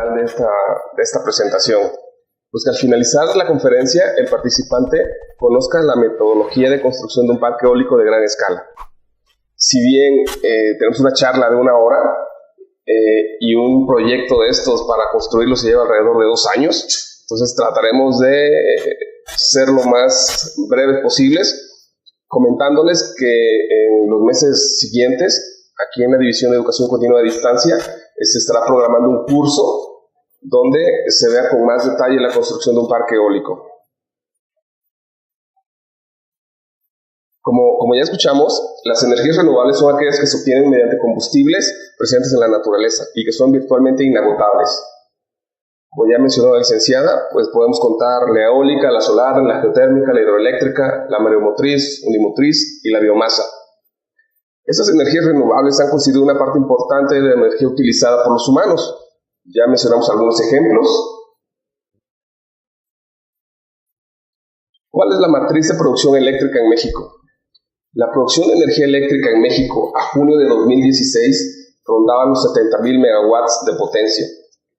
general de esta presentación? Pues que al finalizar la conferencia, el participante conozca la metodología de construcción de un parque eólico de gran escala. Si bien tenemos una charla de 1 hora y un proyecto de estos para construirlo se lleva alrededor de 2 años, entonces trataremos de ser lo más breves posibles, comentándoles que en los meses siguientes, aquí en la División de Educación Continua a Distancia, se estará programando un curso donde se vea con más detalle la construcción de un parque eólico. Como ya escuchamos, las energías renovables son aquellas que se obtienen mediante combustibles presentes en la naturaleza y que son virtualmente inagotables. Como ya mencionó la licenciada, pues podemos contar la eólica, la solar, la geotérmica, la hidroeléctrica, la mareomotriz, unimotriz y la biomasa. Estas energías renovables han constituido una parte importante de la energía utilizada por los humanos. Ya mencionamos algunos ejemplos. ¿Cuál es la matriz de producción eléctrica en México? La producción de energía eléctrica en México a junio de 2016 rondaba los 70.000 megawatts de potencia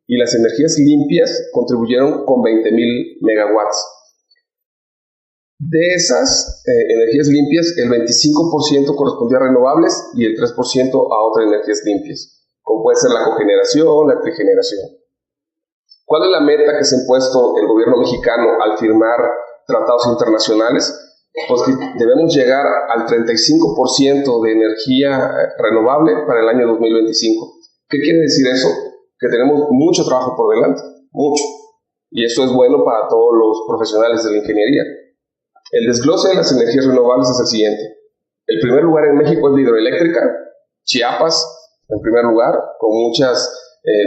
y las energías limpias contribuyeron con 20.000 megawatts. De esas energías limpias, el 25% correspondía a renovables y el 3% a otras energías limpias, como puede ser la cogeneración, la trigeneración. ¿Cuál es la meta que se ha impuesto el gobierno mexicano al firmar tratados internacionales? Pues que debemos llegar al 35% de energía renovable para el año 2025. ¿Qué quiere decir eso? Que tenemos mucho trabajo por delante, mucho. Y eso es bueno para todos los profesionales de la ingeniería. El desglose de las energías renovables es el siguiente. El primer lugar en México es la hidroeléctrica, Chiapas en primer lugar, con muchas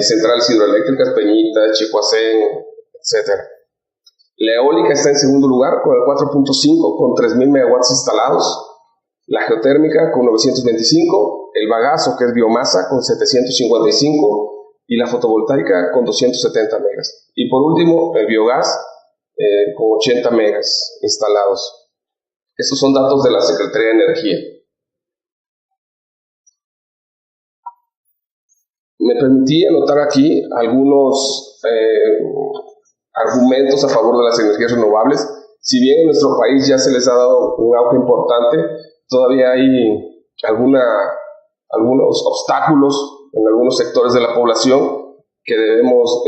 centrales hidroeléctricas, Peñita, Chicoacén, etc. La eólica está en segundo lugar con el 4.5 con 3.000 megawatts instalados, la geotérmica con 925, el bagazo que es biomasa con 755 y la fotovoltaica con 270 megas. Y por último el biogás con 80 megas instalados. Estos son datos de la Secretaría de Energía. Me permití anotar aquí algunos argumentos a favor de las energías renovables. Si bien en nuestro país ya se les ha dado un auge importante, todavía hay algunos obstáculos en algunos sectores de la población que debemos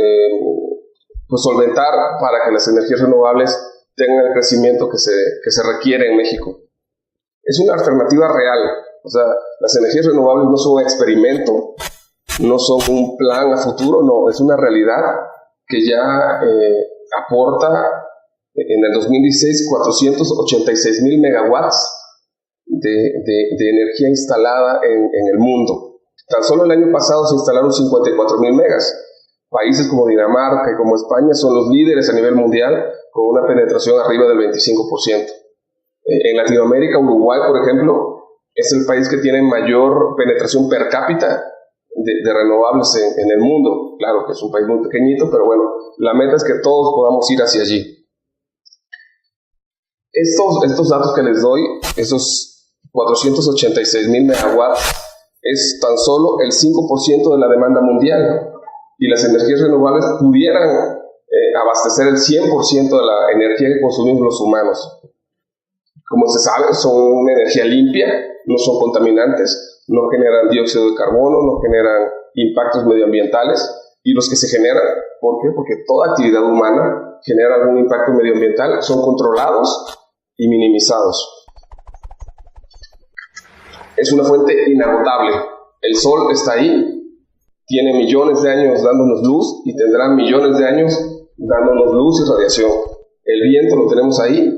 solventar para que las energías renovables tengan el crecimiento que se requiere en México. Es una alternativa real. O sea, las energías renovables no son un experimento, no son un plan a futuro, no, es una realidad que ya aporta en el 2016 486.000 megawatts de energía instalada en el mundo. Tan solo el año pasado se instalaron 54.000 megas. Países como Dinamarca y como España son los líderes a nivel mundial con una penetración arriba del 25%. En Latinoamérica, Uruguay, por ejemplo, es el país que tiene mayor penetración per cápita de renovables en el mundo. Claro que es un país muy pequeñito, pero bueno, la meta es que todos podamos ir hacia allí. Estos datos que les doy, esos 486.000 megawatts, es tan solo el 5% de la demanda mundial. Y las energías renovables pudieran abastecer el 100% de la energía que consumimos los humanos. Como se sabe, son una energía limpia, no son contaminantes, no generan dióxido de carbono, no generan impactos medioambientales, y los que se generan, ¿por qué? Porque toda actividad humana genera algún impacto medioambiental, son controlados y minimizados. Es una fuente inagotable. El sol está ahí, tiene millones de años dándonos luz y tendrá millones de años dándonos luz y radiación. El viento lo tenemos ahí,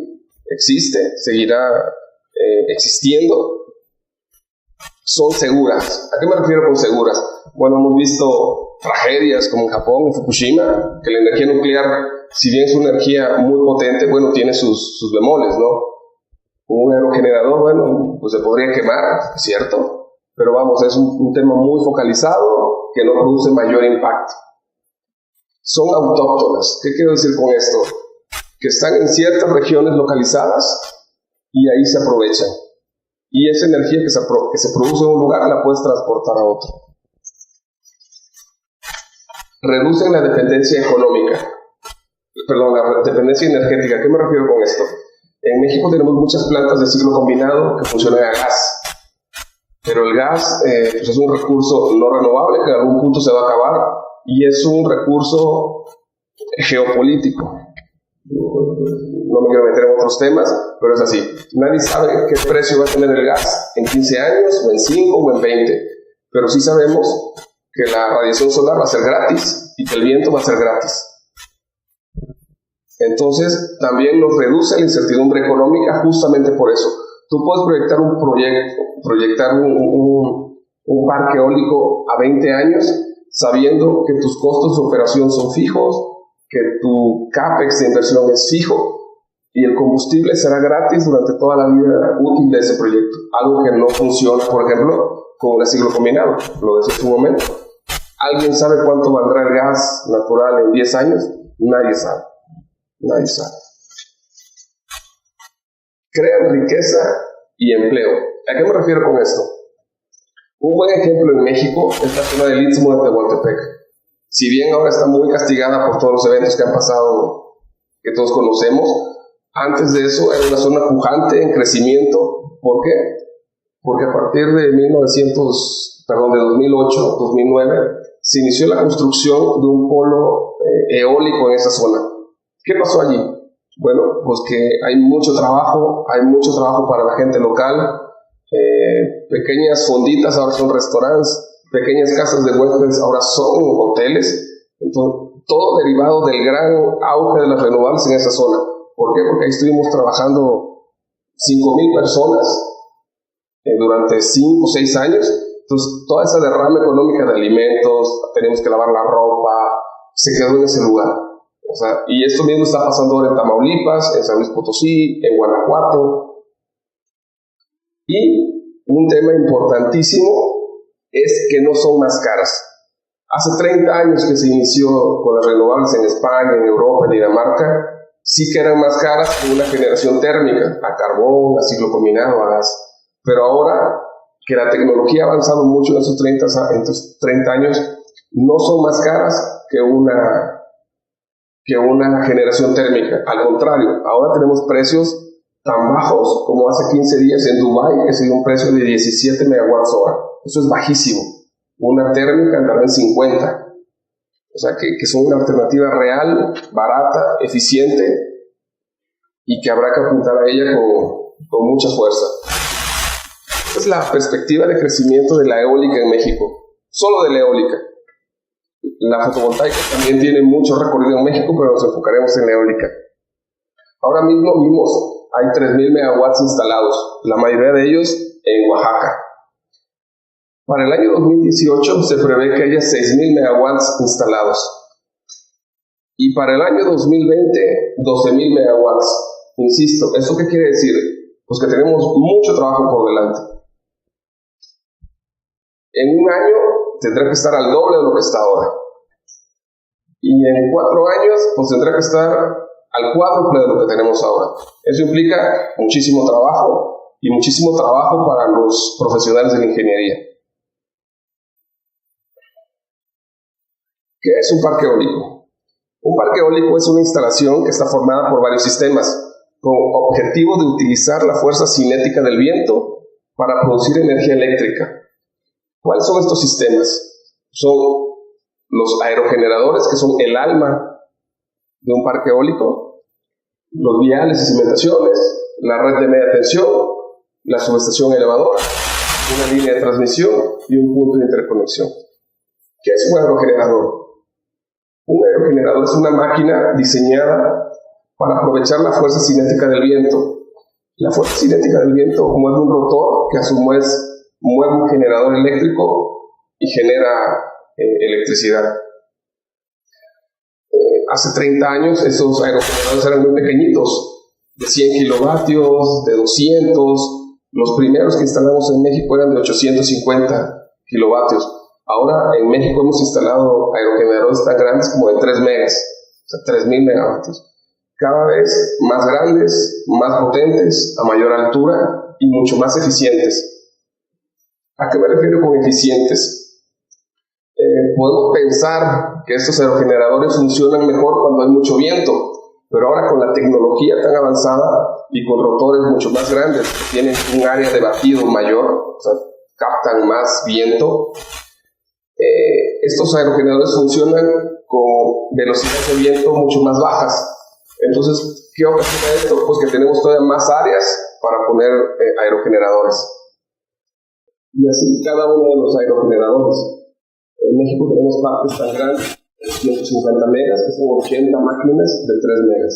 existe, seguirá existiendo. Son seguras. ¿A qué me refiero con seguras? Bueno, hemos visto tragedias como en Japón, en Fukushima, que la energía nuclear, si bien es una energía muy potente, bueno, tiene sus bemoles, ¿no? Un aerogenerador, bueno, pues se podría quemar, ¿cierto? Pero vamos, es un tema muy focalizado que no produce mayor impacto. Son autóctonas. ¿Qué quiero decir con esto? Que están en ciertas regiones localizadas y ahí se aprovechan. Y esa energía que se produce en un lugar la puedes transportar a otro. reducen la dependencia económica, la dependencia energética. ¿A qué me refiero con esto? En México tenemos muchas plantas de ciclo combinado que funcionan a gas, pero el gas pues es un recurso no renovable que en algún punto se va a acabar y es un recurso geopolítico. No me quiero meter en otros temas, pero es así. Nadie sabe qué precio va a tener el gas en 15 años, o en 5, o en 20. Pero sí sabemos que la radiación solar va a ser gratis y que el viento va a ser gratis. Entonces, también nos reduce la incertidumbre económica justamente por eso. Tú puedes proyectar un parque eólico a 20 años sabiendo que tus costos de operación son fijos, que tu CAPEX de inversión es fijo y el combustible será gratis durante toda la vida útil de ese proyecto. Algo que no funciona, por ejemplo, con el ciclo combinado. Lo decía en su momento. ¿Alguien sabe cuánto valdrá el gas natural en 10 años? Nadie sabe. Nadie sabe. Crean riqueza y empleo. ¿A qué me refiero con esto? Un buen ejemplo en México es la zona del Istmo de Tehuantepec. Si bien ahora está muy castigada por todos los eventos que han pasado, que todos conocemos, antes de eso era una zona pujante en crecimiento. ¿Por qué? Porque a partir de 2008, 2009, se inició la construcción de un polo eólico en esa zona. ¿Qué pasó allí? Bueno, pues que hay mucho trabajo para la gente local, pequeñas fonditas ahora son restaurantes, pequeñas casas de huéspedes ahora son hoteles, entonces todo derivado del gran auge de las renovables en esa zona. ¿Por qué? Porque ahí estuvimos trabajando 5,000 personas durante 5 o 6 años, entonces toda esa derrama económica de alimentos, tenemos que lavar la ropa, se quedó en ese lugar. O sea, y esto mismo está pasando ahora en Tamaulipas, en San Luis Potosí, en Guanajuato. Y un tema importantísimo es que no son más caras. Hace 30 años que se inició con las renovables en España, en Europa, en Dinamarca, sí que eran más caras que una generación térmica, a carbón, a ciclo combinado, a gas. Pero ahora que la tecnología ha avanzado mucho en estos 30 años, no son más caras que una generación térmica. Al contrario, ahora tenemos precios tan bajos como hace 15 días en Dubái, que se dio un precio de 17 megawatts hora. Eso es bajísimo. Una térmica andará en 50. O sea, que son una alternativa real, barata, eficiente y que habrá que apuntar a ella con mucha fuerza. Esta es la perspectiva de crecimiento de la eólica en México. Solo de la eólica. La fotovoltaica también tiene mucho recorrido en México, pero nos enfocaremos en la eólica. Ahora mismo hay 3,000 megawatts instalados, la mayoría de ellos en Oaxaca. Para el año 2018 se prevé que haya 6,000 megawatts instalados. Y para el año 2020, 12,000 megawatts. Insisto, ¿eso qué quiere decir? Pues que tenemos mucho trabajo por delante. En un año tendrá que estar al doble de lo que está ahora. Y en 4 años, pues tendrá que estar al cuádruple de lo que tenemos ahora. Eso implica muchísimo trabajo y muchísimo trabajo para los profesionales de la ingeniería. ¿Qué es un parque eólico? Un parque eólico es una instalación que está formada por varios sistemas, con objetivo de utilizar la fuerza cinética del viento para producir energía eléctrica. ¿Cuáles son estos sistemas? Son los aerogeneradores, que son el alma de un parque eólico, los viales y cimentaciones, la red de media tensión, la subestación elevadora, una línea de transmisión y un punto de interconexión. ¿Qué es un aerogenerador? Un aerogenerador es una máquina diseñada para aprovechar la fuerza cinética del viento. La fuerza cinética del viento mueve un rotor que a su vez mueve un generador eléctrico y genera electricidad. Hace 30 años esos aerogeneradores eran muy pequeñitos, de 100 kilovatios, de 200. Los primeros que instalamos en México eran de 850 kilovatios. Ahora en México hemos instalado aerogeneradores tan grandes como de 3 megas, o sea, 3,000 megavatios. Cada vez más grandes, más potentes, a mayor altura y mucho más eficientes. ¿A qué me refiero con eficientes? podemos pensar que estos aerogeneradores funcionan mejor cuando hay mucho viento, pero ahora con la tecnología tan avanzada y con rotores mucho más grandes que tienen un área de batido mayor, o sea, captan más viento, estos aerogeneradores funcionan con velocidades de viento mucho más bajas. Entonces, ¿qué ocasiona esto? Pues que tenemos todavía más áreas para poner aerogeneradores. Y así cada uno de los aerogeneradores. En México tenemos parques tan grandes, 150 megas, que son 80 máquinas de 3 megas.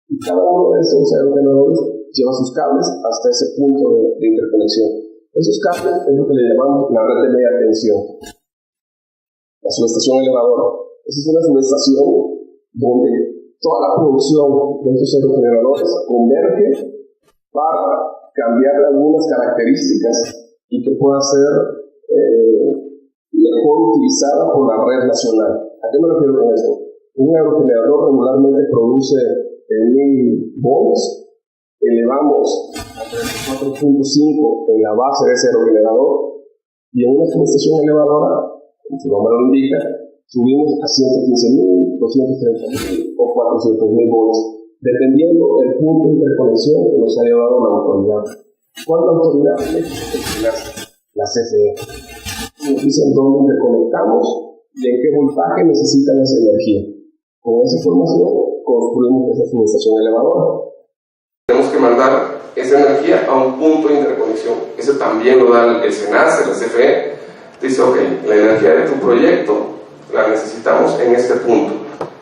Y cada uno de esos aerogeneradores lleva sus cables hasta ese punto de interconexión. Esos cables es lo que le llamamos la red de media tensión. La subestación elevadora. Esa es una subestación donde toda la producción de estos aerogeneradores converge para cambiar algunas características y que pueda ser mejor utilizada por la red nacional. ¿A qué me refiero con esto? Un aerogenerador regularmente produce 1000 volts, elevamos a 34.5 en la base de ese aerogenerador y en una subestación elevadora, como su nombre lo indica, subimos a 115.000, 230.000 o 400.000 volts, dependiendo del punto de interconexión que nos haya dado la autoridad. ¿Cuánta autoridad? La CFE. Nos dicen dónde interconectamos y en qué voltaje necesitan esa energía. Con esa información construimos esa subestación elevadora. Tenemos que mandar esa energía a un punto de interconexión. Eso también lo da el SENACE, la CFE. Dice, ok, la energía de tu proyecto la necesitamos en este punto,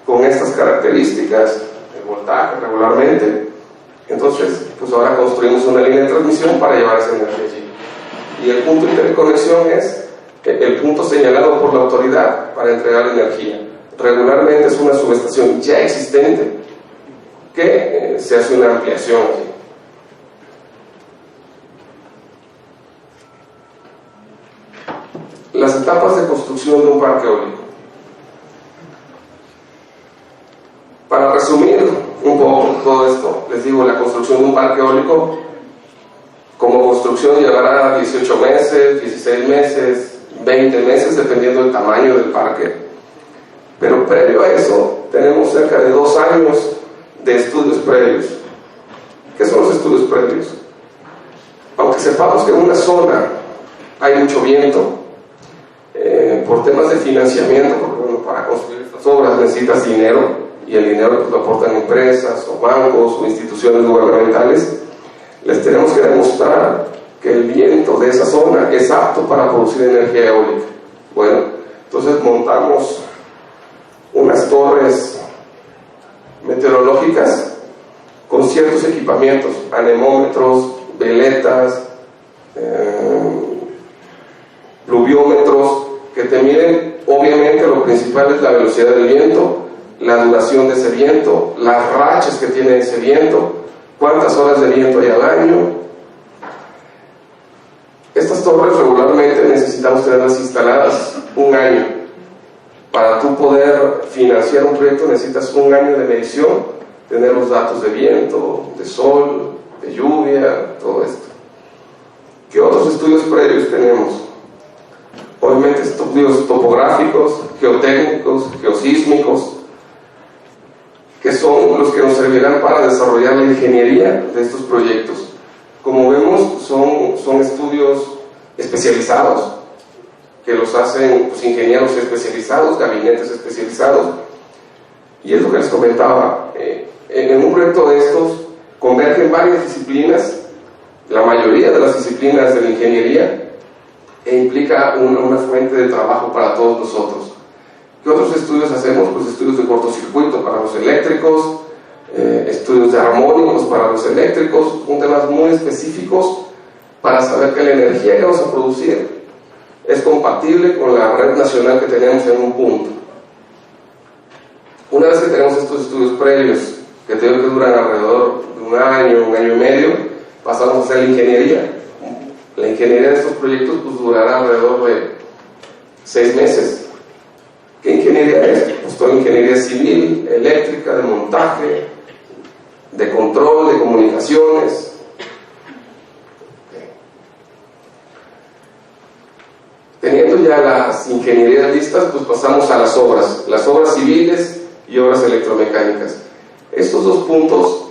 con estas características, el voltaje regularmente. Entonces, pues ahora construimos una línea de transmisión para llevar esa energía allí. Y el punto de interconexión es el punto señalado por la autoridad para entregar la energía. Regularmente es una subestación ya existente que se hace una ampliación aquí. Las etapas de construcción de un parque eólico. Para resumir un poco todo esto, les digo, la construcción de un parque eólico como construcción llevará 18 meses, 16 meses, 20 meses, dependiendo del tamaño del parque. Pero previo a eso, tenemos cerca de 2 años de estudios previos. ¿Qué son los estudios previos? Aunque sepamos que en una zona hay mucho viento, por temas de financiamiento, porque bueno, para construir estas obras necesitas dinero, y el dinero pues, lo aportan empresas o bancos o instituciones gubernamentales, les tenemos que demostrar que el viento de esa zona es apto para producir energía eólica. Bueno, entonces montamos unas torres meteorológicas con ciertos equipamientos, anemómetros, veletas, pluviómetros, que te miden, obviamente lo principal es la velocidad del viento, la duración de ese viento, las rachas que tiene ese viento, cuántas horas de viento hay al año. Estas torres regularmente necesitamos tenerlas instaladas 1 año. Para tú poder financiar un proyecto necesitas 1 año de medición, tener los datos de viento, de sol, de lluvia, todo esto. ¿Qué otros estudios previos tenemos? Obviamente estudios topográficos, geotécnicos, geosísmicos, que son los que nos servirán para desarrollar la ingeniería de estos proyectos. Como vemos, son estudios especializados, que los hacen pues, ingenieros especializados, gabinetes especializados. Y es lo que les comentaba, en un proyecto de estos convergen varias disciplinas, la mayoría de las disciplinas de la ingeniería, e implica una fuente de trabajo para todos nosotros. ¿Qué otros estudios hacemos? Pues estudios de cortocircuito para los eléctricos, estudios de armónicos para los eléctricos, son temas muy específicos para saber que la energía que vamos a producir es compatible con la red nacional que tenemos en un punto. Una vez que tenemos estos estudios previos, que tengo que duran alrededor de 1 año, 1 año y medio, pasamos a hacer la ingeniería. La ingeniería de estos proyectos pues, durará alrededor de 6 meses. ¿Qué ingeniería es? Pues toda ingeniería civil, eléctrica, de montaje, de control, de comunicaciones. Teniendo ya las ingenierías listas, pues pasamos a las obras civiles y obras electromecánicas. Estos dos puntos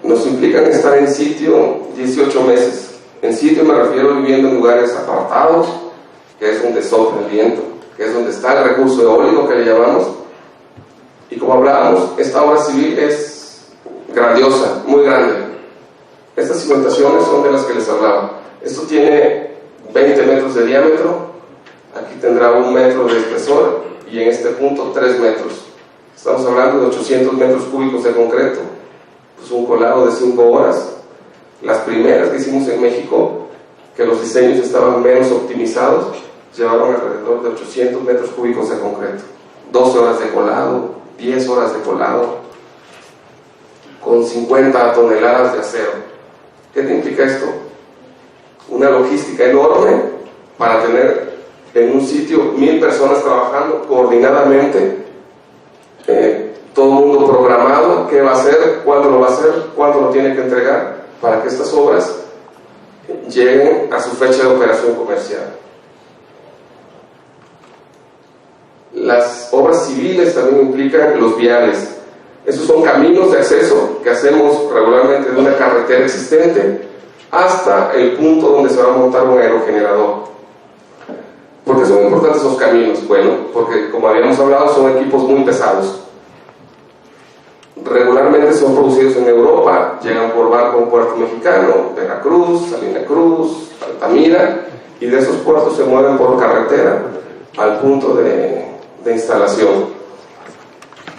nos implican estar en sitio 18 meses. En sitio me refiero a viviendo en lugares apartados, que es donde sopla el viento, que es donde está el recurso eólico que le llamamos. Y como hablábamos, esta obra civil es grandiosa, muy grande. Estas cimentaciones son de las que les hablaba. Esto tiene 20 metros de diámetro, aquí tendrá 1 metro de espesor y en este punto 3 metros. Estamos hablando de 800 metros cúbicos de concreto, pues un colado de 5 horas. Las primeras que hicimos en México, que los diseños estaban menos optimizados, llevaban alrededor de 800 metros cúbicos de concreto, 12 horas de colado, 10 horas de colado, con 50 toneladas de acero. ¿Qué te implica esto? Una logística enorme para tener en un sitio 1000 personas trabajando coordinadamente, todo el mundo programado, qué va a hacer, cuándo lo va a hacer, cuándo lo tiene que entregar, para que estas obras lleguen a su fecha de operación comercial. Las obras civiles también implican los viales. Esos son caminos de acceso que hacemos regularmente de una carretera existente hasta el punto donde se va a montar un aerogenerador. ¿Por qué son importantes esos caminos? Bueno, porque como habíamos hablado, son equipos muy pesados. Regularmente son producidos en Europa, llegan por barco a un puerto mexicano, Veracruz, Salina Cruz, Altamira, y de esos puertos se mueven por carretera al punto de instalación.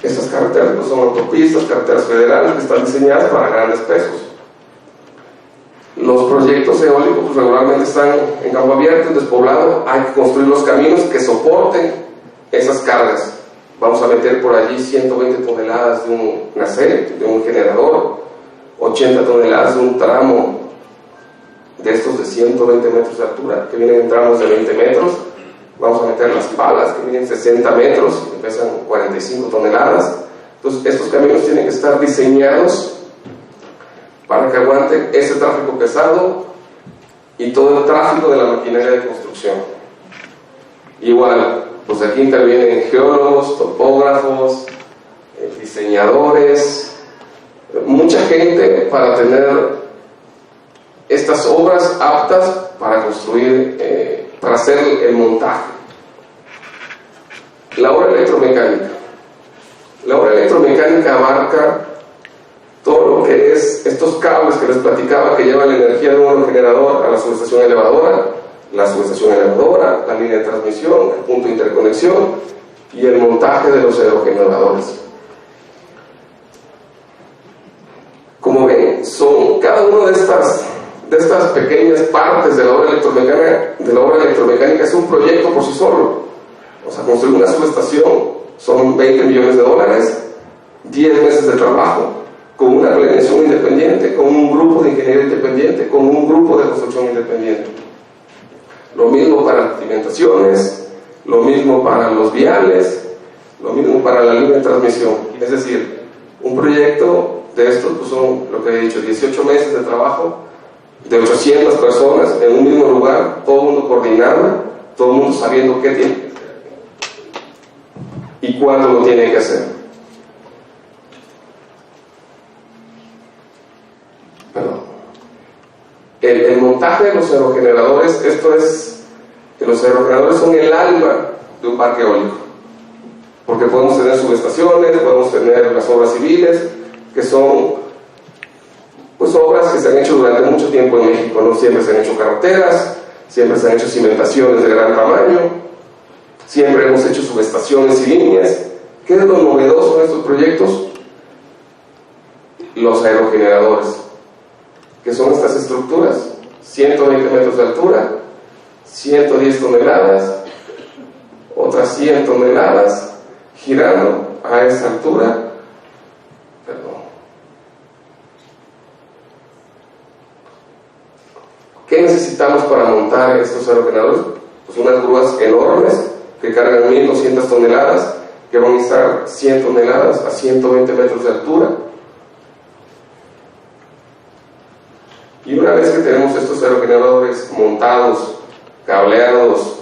Estas carreteras pues, son autopistas, carreteras federales que están diseñadas para grandes pesos. Los proyectos eólicos pues, regularmente están en campo abierto, en despoblado. Hay que construir los caminos que soporten esas cargas. Vamos a meter por allí 120 toneladas de un nacelle, de un generador, 80 toneladas de un tramo de estos de 120 metros de altura, que vienen en tramos de 20 metros. Vamos a meter las palas, que miden 60 metros, que pesan 45 toneladas. Entonces, estos caminos tienen que estar diseñados para que aguanten ese tráfico pesado y todo el tráfico de la maquinaria de construcción. Igual, pues aquí intervienen geólogos, topógrafos, diseñadores, mucha gente para tener estas obras aptas para construir, para hacer el montaje. La obra electromecánica. La obra electromecánica abarca todo lo que es estos cables que les platicaba que llevan la energía de un aerogenerador a la subestación elevadora, la línea de transmisión, el punto de interconexión y el montaje de los aerogeneradores. Como ven, son cada una de estas pequeñas partes de la obra electromecánica es un proyecto por sí solo. O sea, construir una subestación son 20 millones de dólares, 10 meses de trabajo, con una planeación independiente, con un grupo de ingeniería independiente, con un grupo de construcción independiente. Lo mismo para las alimentaciones, lo mismo para los viales, lo mismo para la línea de transmisión. Es decir, un proyecto de estos pues son, lo que he dicho, 18 meses de trabajo, de 800 personas en un mismo lugar, todo el mundo coordinado, todo el mundo sabiendo qué tiene que hacer y cuándo lo tiene que hacer. El montaje de los aerogeneradores, los aerogeneradores son el alma de un parque eólico, porque podemos tener subestaciones, podemos tener las obras civiles, que son pues obras que se han hecho durante mucho tiempo en México, ¿no? Siempre se han hecho carreteras, siempre se han hecho cimentaciones de gran tamaño, siempre hemos hecho subestaciones y líneas. ¿Qué es lo novedoso en estos proyectos? Los aerogeneradores, que son estas estructuras, 120 metros de altura, 110 toneladas, otras 100 toneladas, girando a esa altura. ¿Qué necesitamos para montar estos aerogeneradores? Pues unas grúas enormes que cargan 1200 toneladas, que van a estar 100 toneladas a 120 metros de altura. Y una vez que tenemos estos aerogeneradores montados, cableados,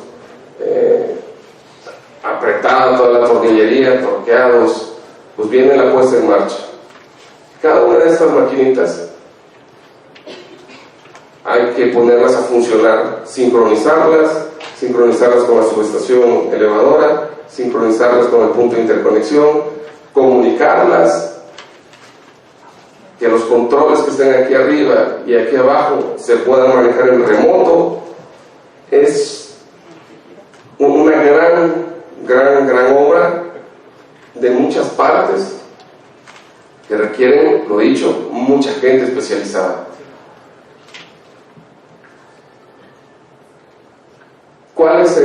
apretada toda la tornillería, torqueados, pues viene la puesta en marcha. Cada una de estas maquinitas hay que ponerlas a funcionar, sincronizarlas con la subestación elevadora, sincronizarlas con el punto de interconexión, comunicarlas, que los controles que estén aquí arriba y aquí abajo se puedan manejar en remoto. Es una gran obra de muchas partes que requieren, lo dicho, mucha gente especializada. ¿Cuál es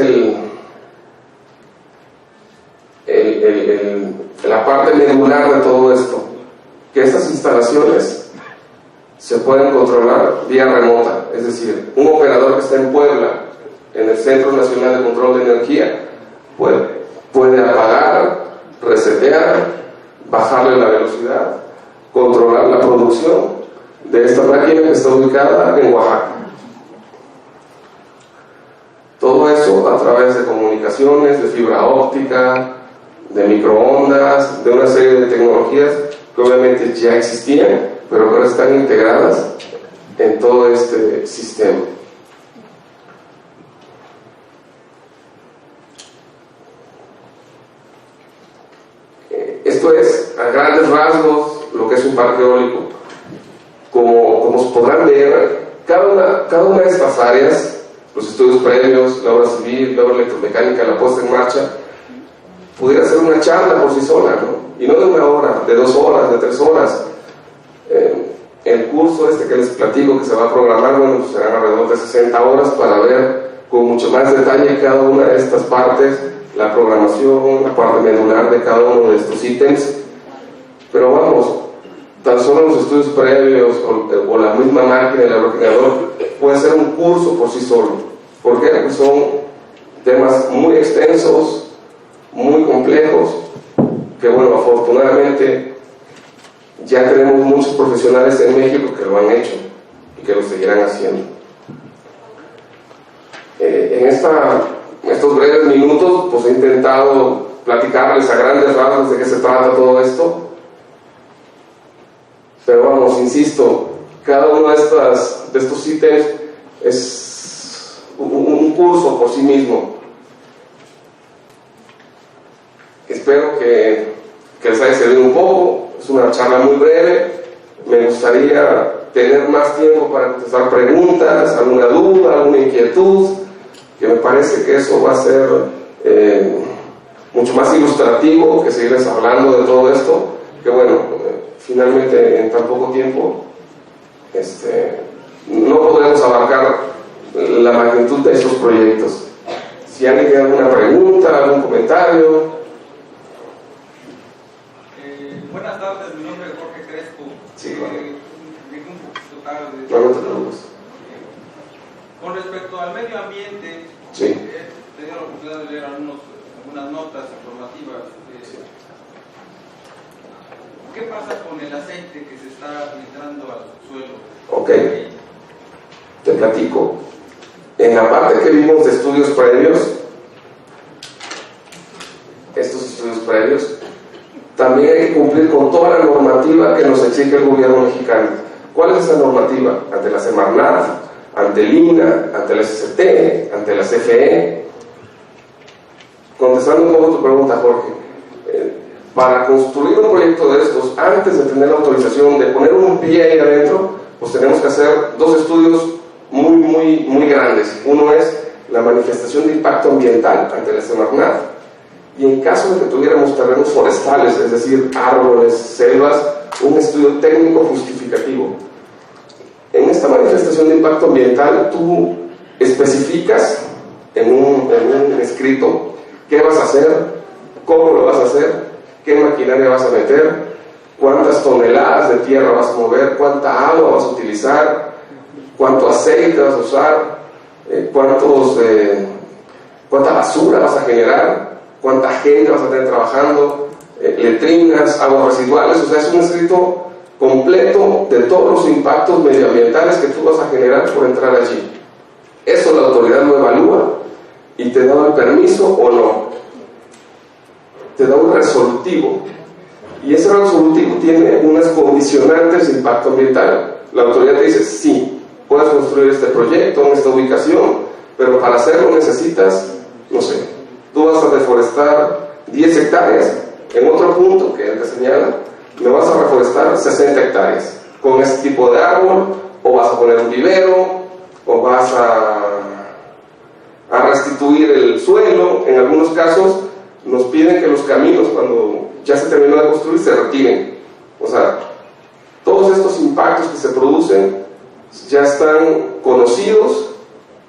la parte medular de todo esto? Que estas instalaciones se pueden controlar vía remota, es decir, un operador que está en Puebla, en el Centro Nacional de Control de Energía, puede apagar, resetear, bajarle la velocidad, controlar la producción de esta máquina que está ubicada en Oaxaca. Todo eso a través de comunicaciones, de fibra óptica, de microondas, de una serie de tecnologías que obviamente ya existían, pero ahora están integradas en todo este sistema. Esto es, a grandes rasgos, lo que es un parque eólico. Como se podrán ver, cada una de estas áreas, los estudios previos, la obra civil, la obra electromecánica, la puesta en marcha, pudiera ser una charla por sí sola, ¿no? Y no de 1 hora, de 2 horas, de 3 horas. El curso que les platico que se va a programar, bueno, pues serán alrededor de 60 horas para ver con mucho más detalle cada una de estas partes, la programación, la parte medular de cada uno de estos ítems. Pero vamos, tan solo los estudios previos o la misma máquina, el aerogenerador, puede ser un curso por sí solo. ¿Por qué? Porque son temas muy extensos, muy complejos, que bueno, afortunadamente ya tenemos muchos profesionales en México que lo han hecho y que lo seguirán haciendo. En estos breves minutos pues he intentado platicarles a grandes rasgos de qué se trata todo esto, pero vamos, insisto, cada uno de estos ítems es un curso por sí mismo. Espero que les haya servido un poco. Es una charla muy breve. Me gustaría tener más tiempo para contestar preguntas, alguna duda, alguna inquietud, que me parece que eso va a ser mucho más ilustrativo que seguirles hablando de todo esto, que bueno, finalmente en tan poco tiempo no podremos abarcar la magnitud de estos proyectos. Si alguien tiene alguna pregunta, algún comentario. Buenas tardes, mi nombre es Jorge Crespo. Sí, bueno. Con respecto al medio ambiente, sí, he tenido la oportunidad de leer algunas notas informativas. ¿Qué pasa con el aceite que se está filtrando al suelo? Ok, te platico. En la parte que vimos de estudios previos, estos estudios previos, también hay que cumplir con toda la normativa que nos exige el gobierno mexicano. ¿Cuál es esa normativa? Ante la Semarnat, ante el INA, ante la SCT, ante la CFE. Contestando un poco tu pregunta, Jorge, para construir un proyecto de estos, antes de tener la autorización de poner un pie ahí adentro, pues tenemos que hacer 2 estudios muy grandes. Uno es la manifestación de impacto ambiental ante la Semarnat, y en caso de que tuviéramos terrenos forestales, es decir, árboles, selvas, un estudio técnico justificativo. En esta manifestación de impacto ambiental tú especificas en un escrito qué vas a hacer, cómo lo vas a hacer, qué maquinaria vas a meter, cuántas toneladas de tierra vas a mover, cuánta agua vas a utilizar, cuánto aceite vas a usar, cuánta basura vas a generar, cuánta gente vas a tener trabajando, letrinas, aguas residuales. O sea, es un escrito completo de todos los impactos medioambientales que tú vas a generar por entrar allí. Eso la autoridad lo evalúa y te da el permiso o no. Te da un resolutivo. Y ese resolutivo tiene unas condicionantes de impacto ambiental. La autoridad te dice, sí, puedes construir este proyecto en esta ubicación, pero para hacerlo necesitas, no sé, tú vas a deforestar 10 hectáreas. En otro punto que él te señala, me vas a reforestar 60 hectáreas con ese tipo de árbol, o vas a poner un vivero, o vas a restituir el suelo. En algunos casos nos piden que los caminos, cuando ya se terminó de construir, se retiren. O sea, todos estos impactos que se producen ya están conocidos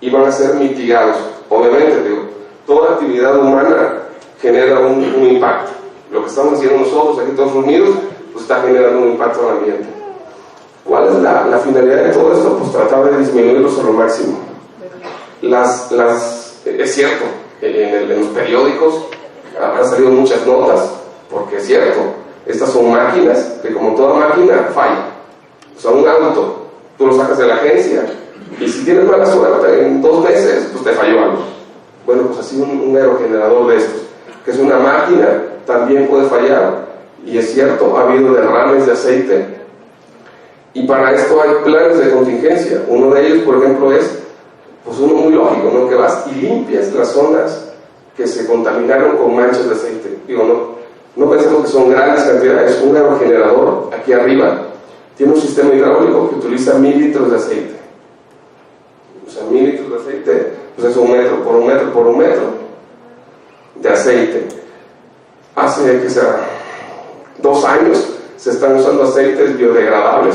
y van a ser mitigados. Obviamente, digo, toda actividad humana genera un impacto. Lo que estamos haciendo nosotros aquí todos unidos, pues está generando un impacto al ambiente. ¿Cuál es la finalidad de todo esto? Pues tratar de disminuirlos a lo máximo. Es cierto, en los periódicos han salido muchas notas, porque es cierto, estas son máquinas que, como toda máquina, fallan. O sea, un auto, tú lo sacas de la agencia, y si tienes mala suerte, en 2 meses, pues te falló algo. Bueno, pues así un aerogenerador de estos, que es una máquina, también puede fallar. Y es cierto, ha habido derrames de aceite, y para esto hay planes de contingencia. Uno de ellos, por ejemplo, es pues uno muy lógico, ¿no? Que vas y limpias las zonas que se contaminaron con manchas de aceite. Digo, no pensemos que son grandes cantidades. Un aerogenerador aquí arriba tiene un sistema hidráulico que utiliza 1000 litros de aceite. O sea, 1000 litros de aceite, pues es 1 metro por 1 metro por 1 metro de aceite. Hace, que sea, 2 años se están usando aceites biodegradables.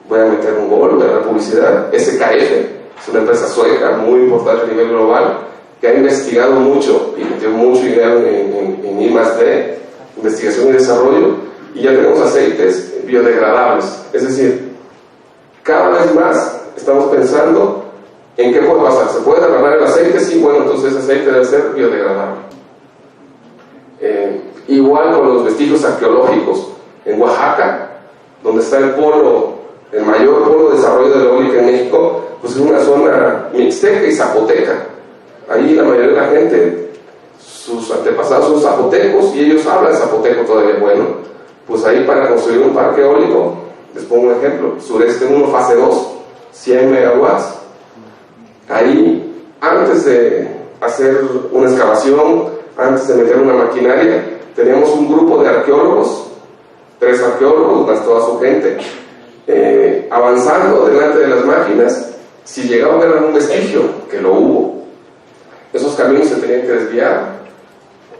Voy a meter un gol de la publicidad. SKF es una empresa sueca muy importante a nivel global, que ha investigado mucho y metió mucho dinero en I+D, investigación y desarrollo, y ya tenemos aceites biodegradables. Es decir, cada vez más estamos pensando en qué puede pasar. ¿Se puede derramar el aceite? Sí, bueno, entonces ese aceite debe ser biodegradable. Igual con los vestigios arqueológicos en Oaxaca, donde está el mayor polo de desarrollo de la eólica en México, pues es una zona mixteca y zapoteca. Ahí la mayoría de la gente, sus antepasados son zapotecos, y ellos hablan zapoteco todavía. Bueno, pues ahí para construir un parque eólico, les pongo un ejemplo, Sureste 1, fase 2, 100 megawatts. Ahí, antes de hacer una excavación, antes de meter una maquinaria, teníamos un grupo de arqueólogos, 3 arqueólogos, más toda su gente, avanzando delante de las máquinas. Si llegaba a ver algún vestigio, que lo hubo, esos caminos se tenían que desviar,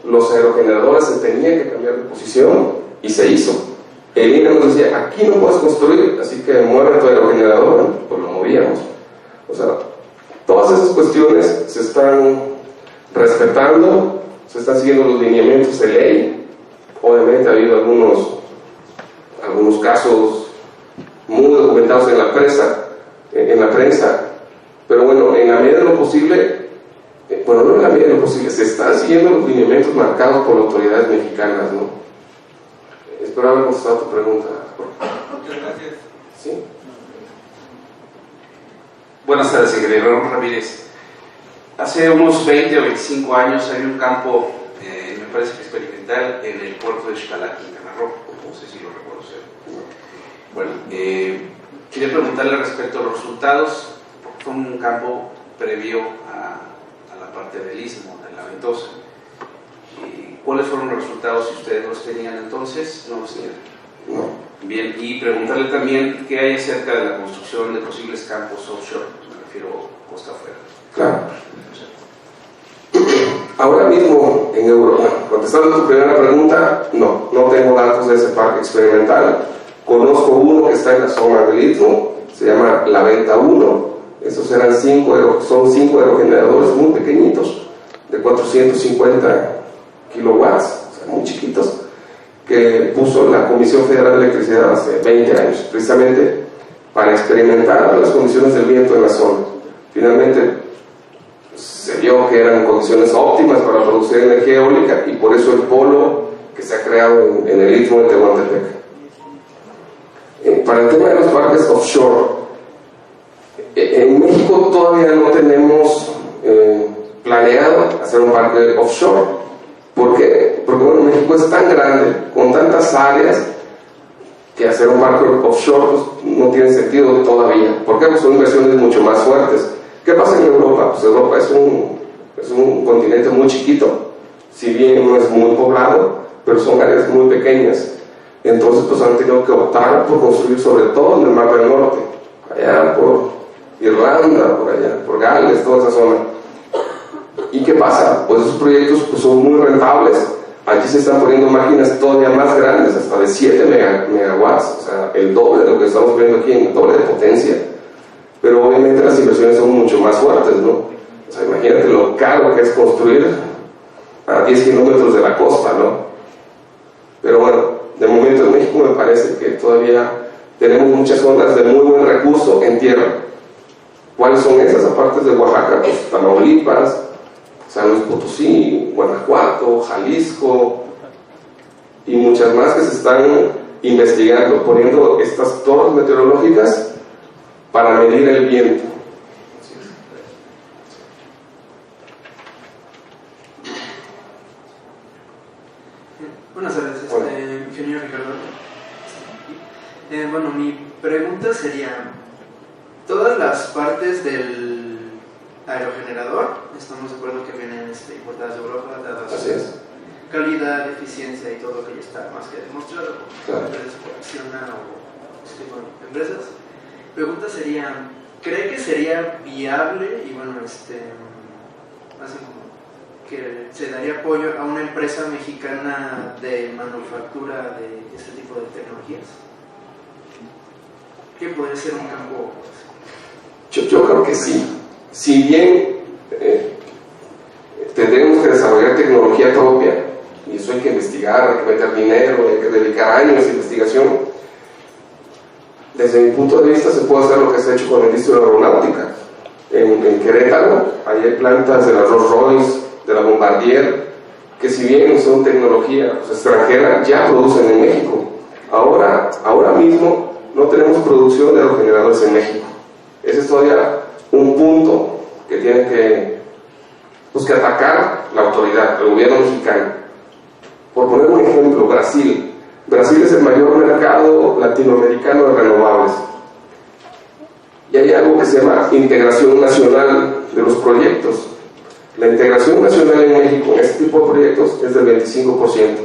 los aerogeneradores se tenían que cambiar de posición, y se hizo. El INE nos decía, aquí no puedes construir, así que mueve tu aerogenerador, ¿no? Pues lo movíamos. O sea, todas esas cuestiones se están respetando, se están siguiendo los lineamientos de ley. Obviamente ha habido algunos casos muy documentados en la prensa, pero bueno, en la medida de lo posible, no en la medida de lo posible, se están siguiendo los lineamientos marcados por autoridades mexicanas, ¿no? Espero haber contestado tu pregunta. Muchas gracias. ¿Sí? Buenas tardes, ingeniero Ramírez. Hace unos 20 o 25 años hay un campo, me parece que experimental, en el puerto de Xcalá, Quintana Roo. No sé si lo recuerdo usted. Bueno, quería preguntarle respecto a los resultados, porque fue un campo previo a la parte del istmo, de la Ventosa. ¿Cuáles fueron los resultados, si ustedes los tenían entonces? ¿No los tenían? No. Bien, y preguntarle también qué hay acerca de la construcción de posibles campos offshore, me refiero costa afuera. Claro. Ahora mismo en Europa, contestando a tu primera pregunta, no tengo datos de ese parque experimental. Conozco uno que está en la zona del Istmo, se llama La Venta 1. Estos son 5 aerogeneradores muy pequeñitos, de 450 kilowatts, o sea, muy chiquitos, que puso la Comisión Federal de Electricidad hace 20 años, precisamente para experimentar las condiciones del viento en la zona. Finalmente se vio que eran condiciones óptimas para producir energía eólica, y por eso el polo que se ha creado en el Istmo de Tehuantepec. Para el tema de los parques offshore, en México todavía no tenemos planeado hacer un parque offshore. ¿Por qué? Porque bueno, México es tan grande, con tantas áreas, que hacer un parque offshore pues, no tiene sentido todavía. ¿Por qué? Pues son inversiones mucho más fuertes. ¿Qué pasa en Europa? Pues Europa es un continente muy chiquito, si bien no es muy poblado, pero son áreas muy pequeñas. Entonces pues han tenido que optar por construir sobre todo en el Mar del Norte, allá por Irlanda, por allá, por Gales, toda esa zona. ¿Y qué pasa? Pues esos proyectos pues, son muy rentables. Allí se están poniendo máquinas todavía más grandes, hasta de 7 megawatts, o sea, el doble de lo que estamos viendo aquí, en el doble de potencia. Pero obviamente las inversiones son mucho más fuertes, ¿no? O sea, imagínate lo caro que es construir a 10 kilómetros de la costa, ¿no? Pero bueno, de momento en México me parece que todavía tenemos muchas zonas de muy buen recurso en tierra. ¿Cuáles son esas? Aparte de Oaxaca, pues Tamaulipas, San Luis Potosí, Guanajuato, Jalisco y muchas más que se están investigando, poniendo estas torres meteorológicas para medir el viento. Buenas tardes, ingeniero Ricardo. Bueno, mi pregunta sería, todas las partes del aerogenerador, estamos de acuerdo que vienen importadas de Europa, dadas su calidad, eficiencia y todo lo que ya está más que demostrado por empresas como Acciona o este tipo de empresas. Pregunta sería, ¿cree que sería viable y bueno, así como que se daría apoyo a una empresa mexicana de manufactura de este tipo de tecnologías? ¿Qué puede ser un campo? Yo creo que sí. Si bien tendremos que desarrollar tecnología propia, y eso hay que investigar, hay que meter dinero, hay que dedicar años de investigación, desde mi punto de vista se puede hacer lo que se ha hecho con el industria aeronáutica. En Querétaro, ahí hay plantas de la Rolls-Royce, de la Bombardier, que si bien son tecnología extranjera, ya producen en México. Ahora mismo no tenemos producción de aerogeneradores en México. Ese es todavía un punto que tiene que atacar la autoridad, el gobierno mexicano. Por poner un ejemplo, Brasil. Brasil es el mayor mercado latinoamericano de renovables. Y hay algo que se llama integración nacional de los proyectos. La integración nacional en México en este tipo de proyectos es del 25%.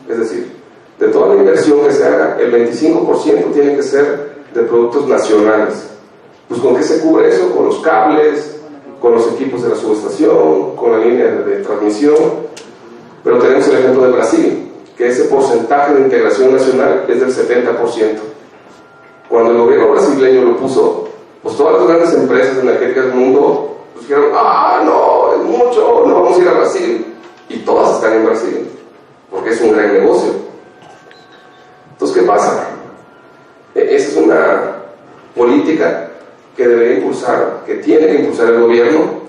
Es decir, de toda la inversión que se haga, el 25% tiene que ser de productos nacionales. Pues ¿con qué se cubre eso? Con los cables, con los equipos de la subestación, con la línea de transmisión. Pero tenemos el ejemplo de Brasil, que ese porcentaje de integración nacional es del 70%. Cuando el gobierno brasileño lo puso, pues todas las grandes empresas energéticas del mundo pues dijeron, no, es mucho, no vamos a ir a Brasil. Y todas están en Brasil, porque es un gran negocio. Entonces, ¿qué pasa? Esa es una política que debería impulsar, que tiene que impulsar el gobierno,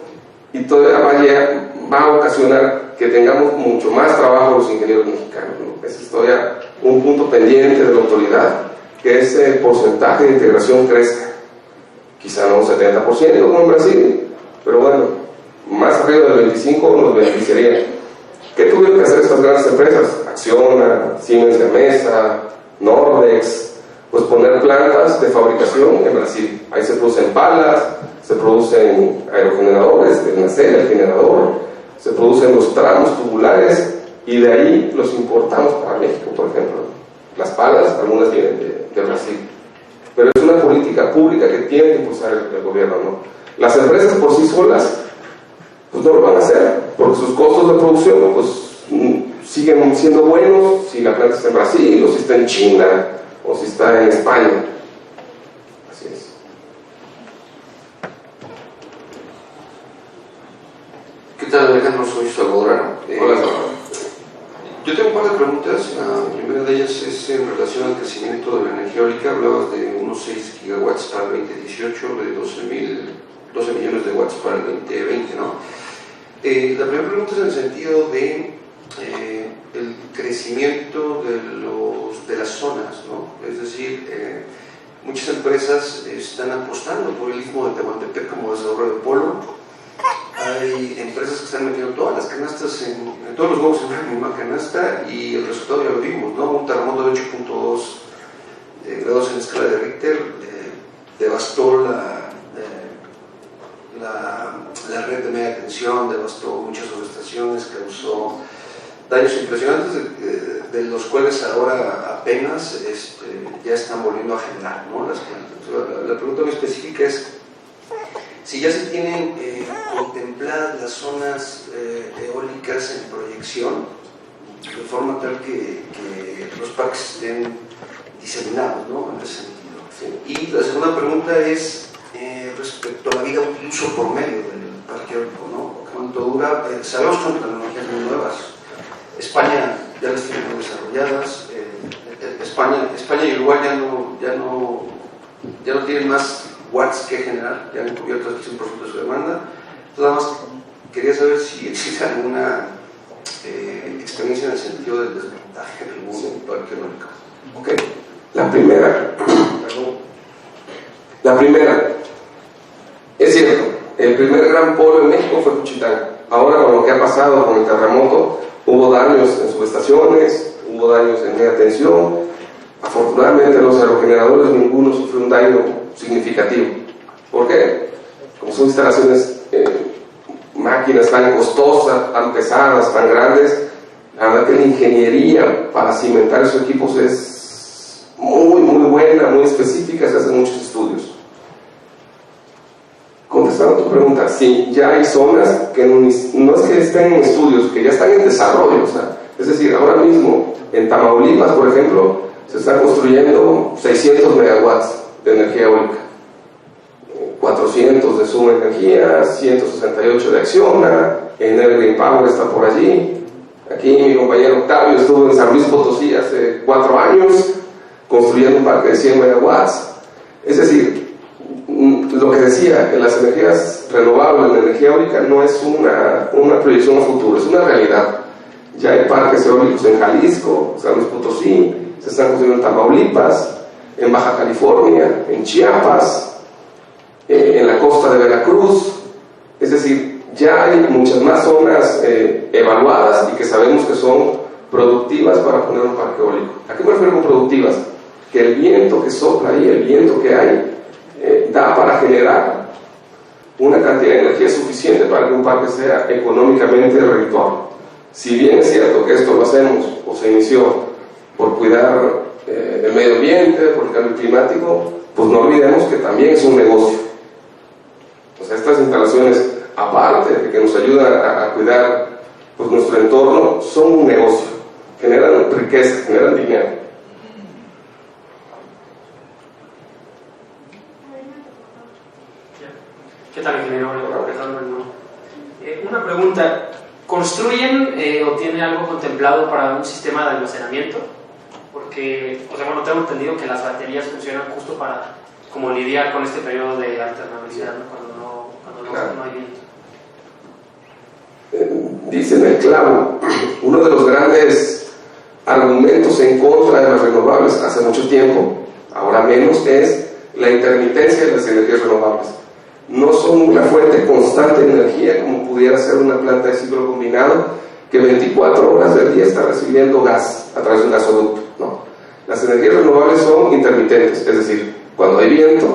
y todavía va a ocasionar que tengamos mucho más trabajo los ingenieros mexicanos, ¿no? Ese es todavía un punto pendiente de la autoridad, que ese porcentaje de integración crezca. Quizá no un 70% como en Brasil, pero bueno, más arriba del 25% nos beneficiaría. ¿Qué tuvieron que hacer estas grandes empresas? Acciona, Siemens Gamesa, Nordex, pues poner plantas de fabricación en Brasil. Ahí se producen palas, se producen aerogeneradores, el nacelle, el generador, se producen los tramos tubulares y de ahí los importamos para México, por ejemplo. Las palas, algunas vienen de Brasil. Pero es una política pública que tiene que impulsar el gobierno, ¿no? Las empresas por sí solas pues no lo van a hacer, porque sus costos de producción pues siguen siendo buenos si la planta está en Brasil, o si está en China, o si está en España. Así es. ¿Qué tal, Alejandro? Soy Salvador. Hola, Salvador. Yo tengo un par de preguntas. La primera de ellas es en relación al crecimiento de la energía eólica. Hablabas de unos 6 gigawatts para el 2018, de 12 millones de watts para el 2020, ¿no? La primera pregunta es en el sentido de el crecimiento de las zonas, ¿no? Es decir, muchas empresas están apostando por el istmo de Tehuantepec como desarrollo de polo, hay empresas que están metiendo todas las canastas, en todos los huevos en una misma canasta, y el resultado ya lo vimos, ¿no? Un terremoto de 8.2 grados en escala de Richter devastó la red de media tensión, devastó muchas subestaciones, causó daños impresionantes, de los cuales ahora apenas ya están volviendo a generar, ¿no? Las plantas. La pregunta muy específica es si ya se tienen contempladas las zonas eólicas en proyección, de forma tal que los parques estén diseminados, ¿no? En ese sentido. ¿Sí? Y la segunda pregunta es respecto a la vida útil uso por medio del parque eólico, ¿no? ¿Cuánto dura? Sabemos que son tecnologías muy nuevas. España ya las tiene muy desarrolladas. España y Uruguay ya no tienen más watts que generar, ya han cubierto el 100% de su demanda. Entonces, nada más quería saber si existe alguna experiencia en el sentido del desmontaje del mundo parque eólico. Ok, la primera, es cierto, el primer gran polo en México fue Juchitán. Ahora, con lo que ha pasado con el terremoto, hubo daños en subestaciones, hubo daños en media tensión. Afortunadamente, los aerogeneradores ninguno sufrió un daño significativo. ¿Por qué? Como son instalaciones, máquinas tan costosas, tan pesadas, tan grandes, la verdad que la ingeniería para cimentar esos equipos es muy buena, muy específica, se hacen muchos estudios. Contestando a tu pregunta, sí, ya hay zonas que no es que estén en estudios, que ya están en desarrollo, o sea, es decir, ahora mismo en Tamaulipas, por ejemplo, se están construyendo 600 megawatts de energía eólica, 400 de Suma Energía, 168 de Acciona, Enel Green Power está por allí. Aquí mi compañero Octavio estuvo en San Luis Potosí hace 4 años construyendo un parque de 100 megawatts. Es decir, lo que decía, en las energías renovables, la energía eólica no es una proyección a futuro, es una realidad. Ya hay parques eólicos en Jalisco, San Luis Potosí, se están construyendo en Tamaulipas, en Baja California, en Chiapas, en la costa de Veracruz. Es decir, ya hay muchas más zonas evaluadas y que sabemos que son productivas para poner un parque eólico. ¿A qué me refiero con productivas? Que el viento que sopla ahí, el viento que hay, da para generar una cantidad de energía suficiente para que un parque sea económicamente redituable. Si bien es cierto que esto lo hacemos o se inició por cuidar el medio ambiente, por el cambio climático, pues no olvidemos que también es un negocio. O sea, estas instalaciones, aparte de que nos ayudan a cuidar pues, nuestro entorno, son un negocio, generan riqueza, generan dinero. ¿Qué tal, ingeniero? Una pregunta. ¿Construyen o tienen algo contemplado para un sistema de almacenamiento? Porque, o sea, bueno, tengo entendido que las baterías funcionan justo para como lidiar con este periodo de alternabilidad, ¿no? Cuando no hay viento. Dicen el clavo, uno de los grandes argumentos en contra de las renovables hace mucho tiempo, ahora menos, es la intermitencia de las energías renovables. No son una fuente constante de energía como pudiera ser una planta de ciclo combinado que 24 horas del día está recibiendo gas a través de un gasoducto. No. Las energías renovables son intermitentes, es decir, cuando hay viento,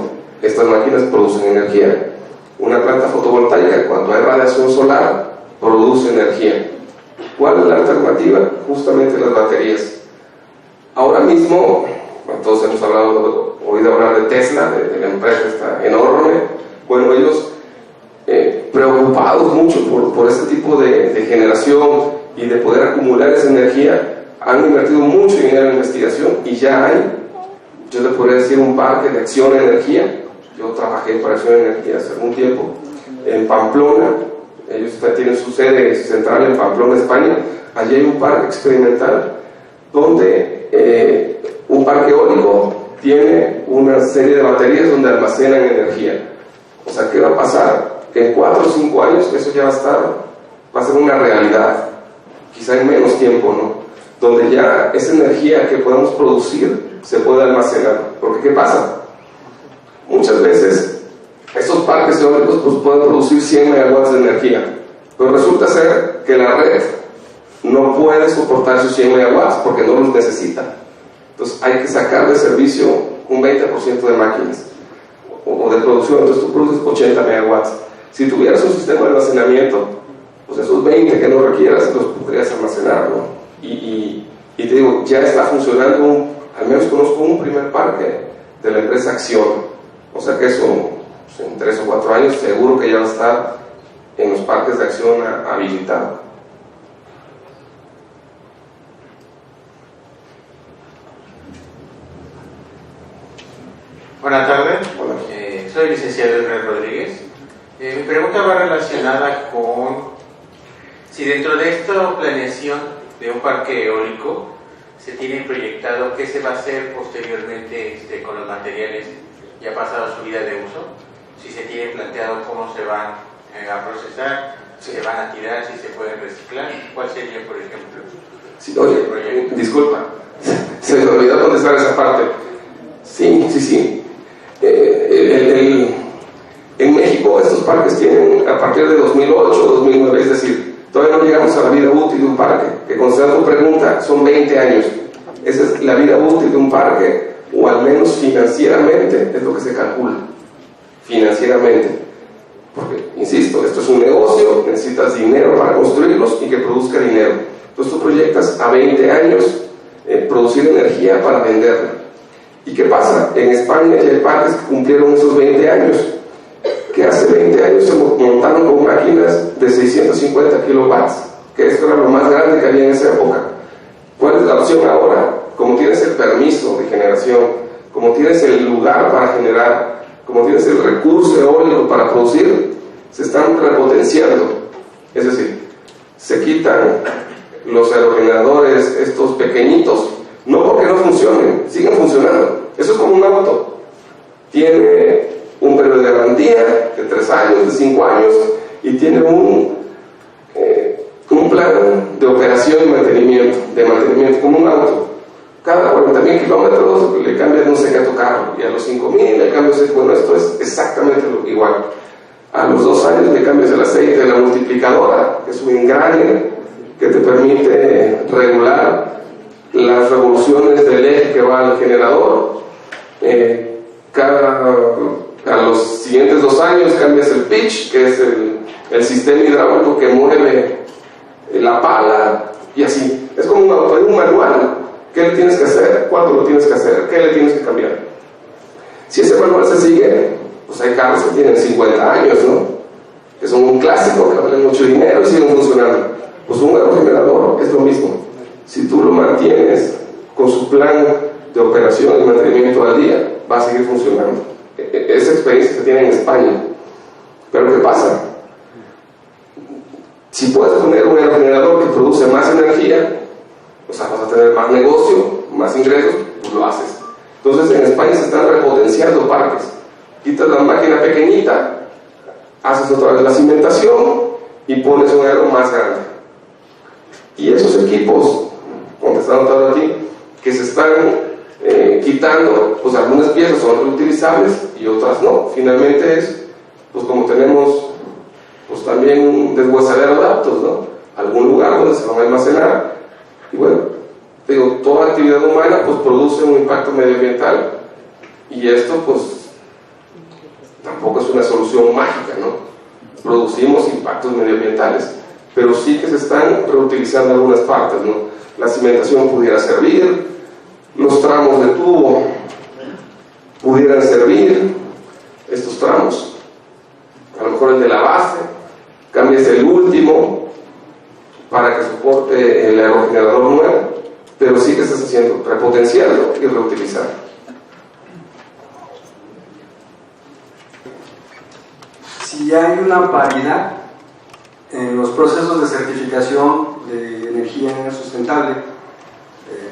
estas máquinas producen energía. Una planta fotovoltaica, cuando hay radiación solar, produce energía. ¿Cuál es la alternativa? Justamente las baterías. Ahora mismo, todos hemos oído hablar de Tesla, de la empresa esta enorme. Bueno, ellos preocupados mucho por este tipo de generación y de poder acumular esa energía, han invertido mucho dinero en investigación y ya hay, yo le podría decir, un parque de Acciona Energía. Yo trabajé para Acciona Energía hace algún tiempo en Pamplona. Ellos tienen su sede central en Pamplona, España. Allí hay un parque experimental donde un parque eólico tiene una serie de baterías donde almacenan energía. O sea, ¿qué va a pasar? Que en 4 o 5 años eso ya va a ser una realidad, quizá en menos tiempo, ¿no? Donde ya esa energía que podemos producir se puede almacenar. Porque ¿qué pasa? Muchas veces estos parques eólicos pues, pueden producir 100 megawatts de energía, pero resulta ser que la red no puede soportar esos 100 megawatts porque no los necesita. Entonces hay que sacar de servicio un 20% de máquinas o de producción. Entonces tú produces 80 megawatts. Si tuvieras un sistema de almacenamiento, pues esos 20 que no requieras los podrías almacenar, ¿no? Y te digo, ya está funcionando, al menos conozco un primer parque de la empresa Acción. O sea que eso, pues en 3 o 4 años seguro que ya va a estar en los parques de Acción habilitado. Buenas tardes. Hola. Soy licenciado Hernán Rodríguez. Mi pregunta va relacionada con si dentro de esta planeación de un parque eólico se tiene proyectado qué se va a hacer posteriormente con los materiales ya pasados su vida de uso, si se tiene planteado cómo se van a procesar, si se van a tirar, si se pueden reciclar, cuál sería, por ejemplo. Sí, oye, disculpa, se me olvidó contestar esa parte. Sí. En México estos parques tienen a partir de 2008 o 2009, es decir, todavía no llegamos a la vida útil de un parque, que considerando tu pregunta son 20 años. Esa es la vida útil de un parque, o al menos financieramente es lo que se calcula, financieramente. Porque, insisto, esto es un negocio, necesitas dinero para construirlos y que produzca dinero. Entonces tú proyectas a 20 años producir energía para venderla. ¿Y qué pasa? En España ya hay parques que cumplieron esos 20 años, que hace 20 años se montaron con máquinas de 650 kilowatts, que esto era lo más grande que había en esa época. ¿Cuál es la opción ahora? Como tienes el permiso de generación, como tienes el lugar para generar, como tienes el recurso eólico para producir, se están repotenciando. Es decir, se quitan los aerogeneradores, estos pequeñitos, no porque no funcionen, siguen funcionando. Eso es como un auto. Tiene un periodo de garantía de 3 años, de 5 años, y tiene un plan de operación y mantenimiento, como un auto. Cada 40,000 kilómetros le cambias no sé qué a tu carro, y a los 5,000 le cambias, bueno, esto es exactamente igual. A los 2 años le cambias el aceite de la multiplicadora, que es un engrane que te permite regular las revoluciones del eje que va al generador. A los siguientes 2 años cambias el pitch, que es el sistema hidráulico que mueve la pala, y así. Es como un auto, hay un manual. ¿Qué le tienes que hacer? ¿Cuándo lo tienes que hacer? ¿Qué le tienes que cambiar? Si ese manual se sigue, pues hay carros que tienen 50 años, ¿no? Que son un clásico, que valen mucho dinero y siguen funcionando. Pues un aerogenerador es lo mismo. Si tú lo mantienes con su plan de operación y mantenimiento al día, va a seguir funcionando. Esa experiencia se tiene en España. Pero ¿qué pasa? Si puedes poner un aerogenerador que produce más energía, o sea, vas a tener más negocio, más ingresos, pues lo haces. Entonces en España se están repotenciando parques. Quitas la máquina pequeñita, haces otra vez la cimentación y pones un aero más grande. Y esos equipos, contestando todo aquí, que se están quitando, pues algunas piezas son reutilizables y otras no. Finalmente es, pues como tenemos, pues también un deshuesadero de autos, ¿no? Algún lugar donde se van a almacenar. Y bueno, digo, toda actividad humana pues produce un impacto medioambiental, y esto pues tampoco es una solución mágica, ¿no? Producimos impactos medioambientales, pero sí que se están reutilizando algunas partes, ¿no? La cimentación pudiera servir, los tramos de tubo pudieran servir, estos tramos, a lo mejor el de la base, cambias el último para que soporte el aerogenerador nuevo, pero sí que estás haciendo, repotenciarlo y reutilizar. Si hay una paridad en los procesos de certificación de energía sustentable,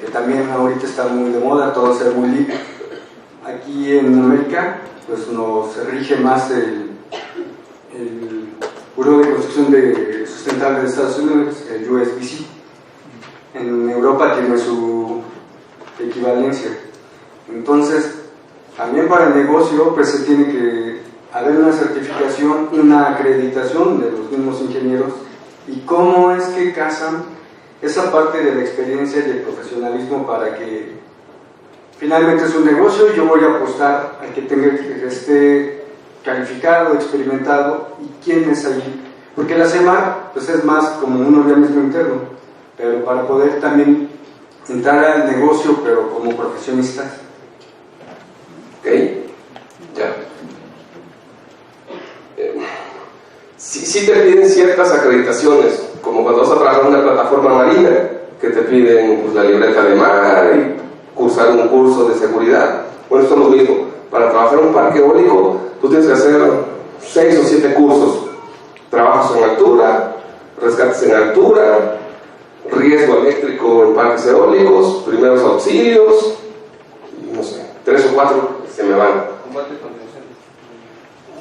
que también ahorita está muy de moda, todo ser muy limpio, aquí en América pues nos rige más el Buró de Construcción Sustentable de Estados Unidos, el USBC. En Europa tiene su equivalencia. Entonces, también para el negocio pues se tiene que haber una certificación, una acreditación de los mismos ingenieros, y cómo es que casan esa parte de la experiencia y el profesionalismo para que finalmente es un negocio y yo voy a apostar al que esté calificado, experimentado, y quién es allí. Porque la CEMAR pues es más como un organismo interno, pero para poder también entrar al negocio, pero como profesionistas. ¿Ok? Ya. Sí te piden ciertas acreditaciones, como cuando vas a trabajar en una plataforma marina, que te piden pues, la libreta de mar y cursar un curso de seguridad. Bueno, esto es lo mismo. Para trabajar en un parque eólico, tú tienes que hacer 6 o 7 cursos. Trabajos en altura, rescates en altura, riesgo eléctrico en parques eólicos, primeros auxilios, no sé, 3 o 4 se me van.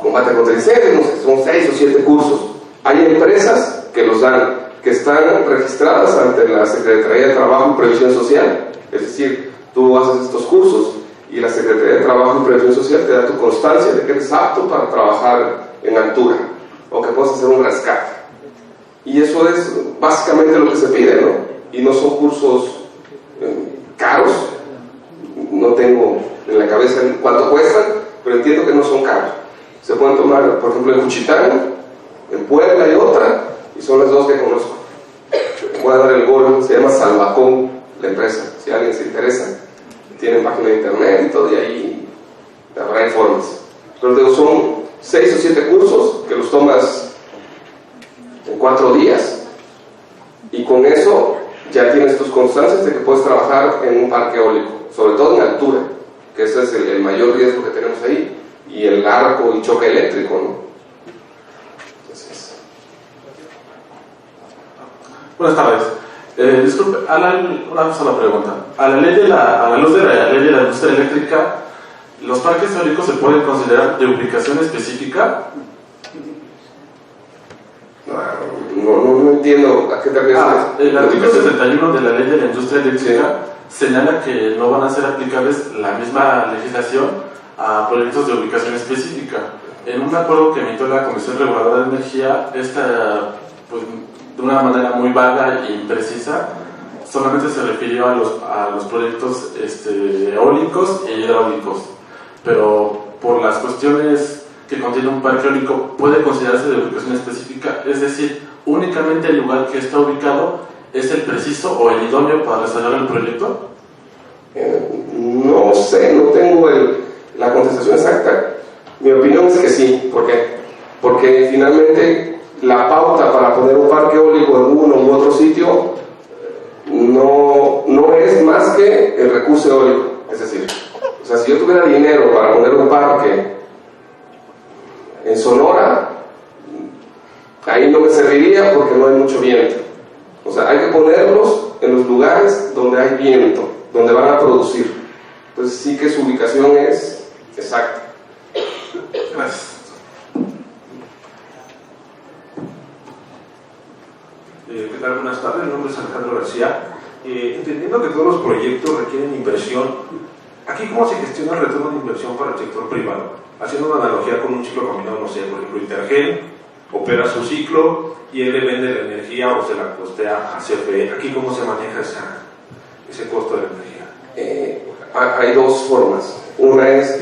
Combate contra incendios, no sé, son 6 o 7 cursos. Hay empresas que los dan, que están registradas ante la Secretaría de Trabajo y Previsión Social. Es decir, tú haces estos cursos y la Secretaría de Trabajo y Previsión Social te da tu constancia de que eres apto para trabajar en altura o que puedes hacer un rescate. Y eso es básicamente lo que se pide, ¿no? Y no son cursos caros. No tengo en la cabeza cuánto cuestan, pero entiendo que no son caros. Se pueden tomar, por ejemplo, en Juchitán, en Puebla y otra, y son las 2 que conozco. Voy a dar el gol, se llama Salvacón, la empresa, si alguien se interesa. Tienen página de internet y todo, y ahí habrá informes. Pero digo, son 6 o 7 cursos que los tomas en 4 días, y con eso ya tienes tus constancias de que puedes trabajar en un parque eólico, sobre todo en altura, que ese es el mayor riesgo que tenemos ahí, y el arco y choque eléctrico, ¿no? Entonces. Buenas tardes. Disculpe, una sola pregunta. A la luz de la ley de la industria eléctrica, ¿los parques eólicos se pueden considerar de ubicación específica? No entiendo a qué te refieres. El artículo 71 de la ley de la industria eléctrica señala que no van a ser aplicables la misma legislación a proyectos de ubicación específica. En un acuerdo que emitió la Comisión Reguladora de Energía, pues, de una manera muy vaga e imprecisa, solamente se refirió a los proyectos eólicos e hidráulicos, pero por las cuestiones que contiene un parque eólico puede considerarse de ubicación específica, es decir, únicamente el lugar que está ubicado es el preciso o el idóneo para desarrollar el proyecto. No sé, no tengo la contestación exacta. Mi opinión es que sí. ¿Por qué? Porque finalmente la pauta para poner un parque eólico en uno u otro sitio no es más que el recurso eólico. Es decir, o sea, si yo tuviera dinero para poner un parque en Sonora, ahí no me serviría porque no hay mucho viento. O sea, hay que ponerlos en los lugares donde hay viento, donde van a producir. Entonces sí que su ubicación es exacta. Gracias. ¿Qué tal? Buenas tardes, mi nombre es Alejandro García. Entendiendo que todos los proyectos requieren inversión, ¿aquí cómo se gestiona el retorno de inversión para el sector privado? Haciendo una analogía con un ciclo combinado, no sé, por ejemplo, Intergen opera su ciclo y él le vende la energía o se la costea a CFE. ¿Aquí cómo se maneja ese costo de la energía? Hay 2 formas. Una es,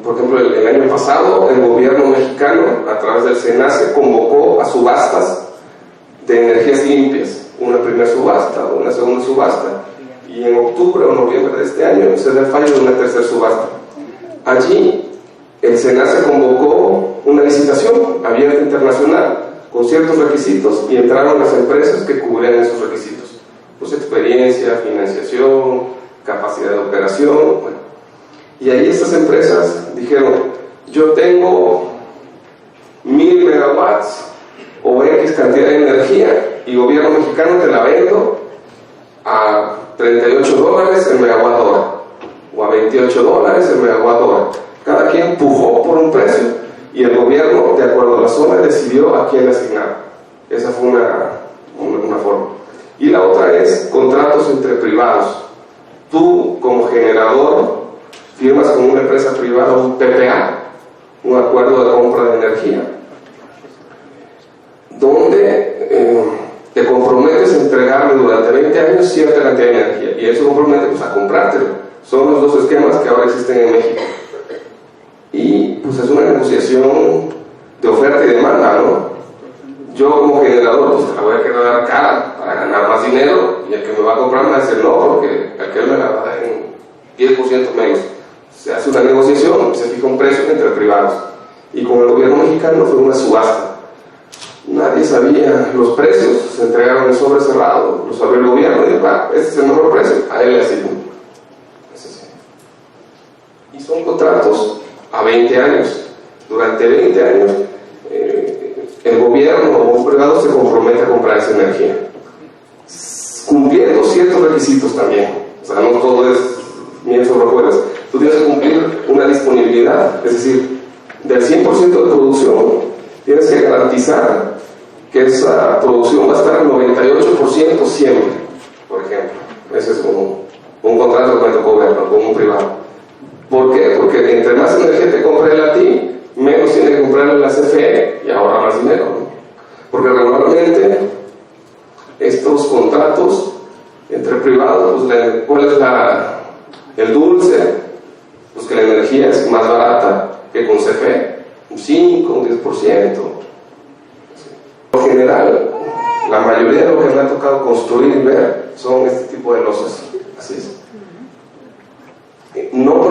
por ejemplo, el año pasado el gobierno mexicano a través del SENACE convocó a subastas de energías limpias, una primera subasta, una segunda subasta, y en octubre o noviembre de este año se da el fallo de una tercera subasta. Allí el SENACE convocó una licitación abierta internacional con ciertos requisitos y entraron las empresas que cubrían esos requisitos, pues experiencia, financiación, capacidad de operación, bueno. Y ahí estas empresas dijeron: yo tengo 1000 megawatts o X cantidad de energía y gobierno mexicano te la vendo a $38 el megawatt hora o a $28 el megawatt hora. Cada quien empujó por un precio y el gobierno, de acuerdo a la zona, decidió a quién asignar. Esa fue una forma. Y la otra es contratos entre privados. Tú, como generador, firmas con una empresa privada un PPA, un acuerdo de compra de energía, donde te comprometes a entregarle durante 20 años cierta cantidad de energía, y eso compromete pues, a comprártelo. Son los dos esquemas que ahora existen en México. Y pues es una negociación de oferta y demanda, ¿no? Yo como generador pues te la voy a querer dar cara para ganar más dinero, y el que me va a comprar me va a decir no, porque aquel me la va a dar en 10% menos. Se hace una negociación y se fija un precio entre privados. Y con el gobierno mexicano fue una subasta. Nadie sabía los precios, se entregaron en sobre cerrado, los abrió el gobierno y dijo, este es el mejor precio, a él le asignan. Y son contratos a 20 años. Durante 20 años el gobierno o un privado se compromete a comprar esa energía, cumpliendo ciertos requisitos también. O sea, no todo es miel sobre hojuelas. Tú tienes que cumplir una disponibilidad, es decir, del 100% de producción tienes que garantizar que esa producción va a estar al 98% siempre, por ejemplo. Ese es un contrato que me tocó verlo con un privado. ¿Por qué? Porque entre más energía te compre él a ti, menos tiene que comprarle la CFE y ahorra más dinero, ¿no? Porque regularmente estos contratos entre privados, pues, ¿cuál es el dulce? Pues que la energía es más barata que con CFE, un 5, un 10%. Por general, la mayoría de lo que me ha tocado construir y ver son este tipo de losas. Así es. No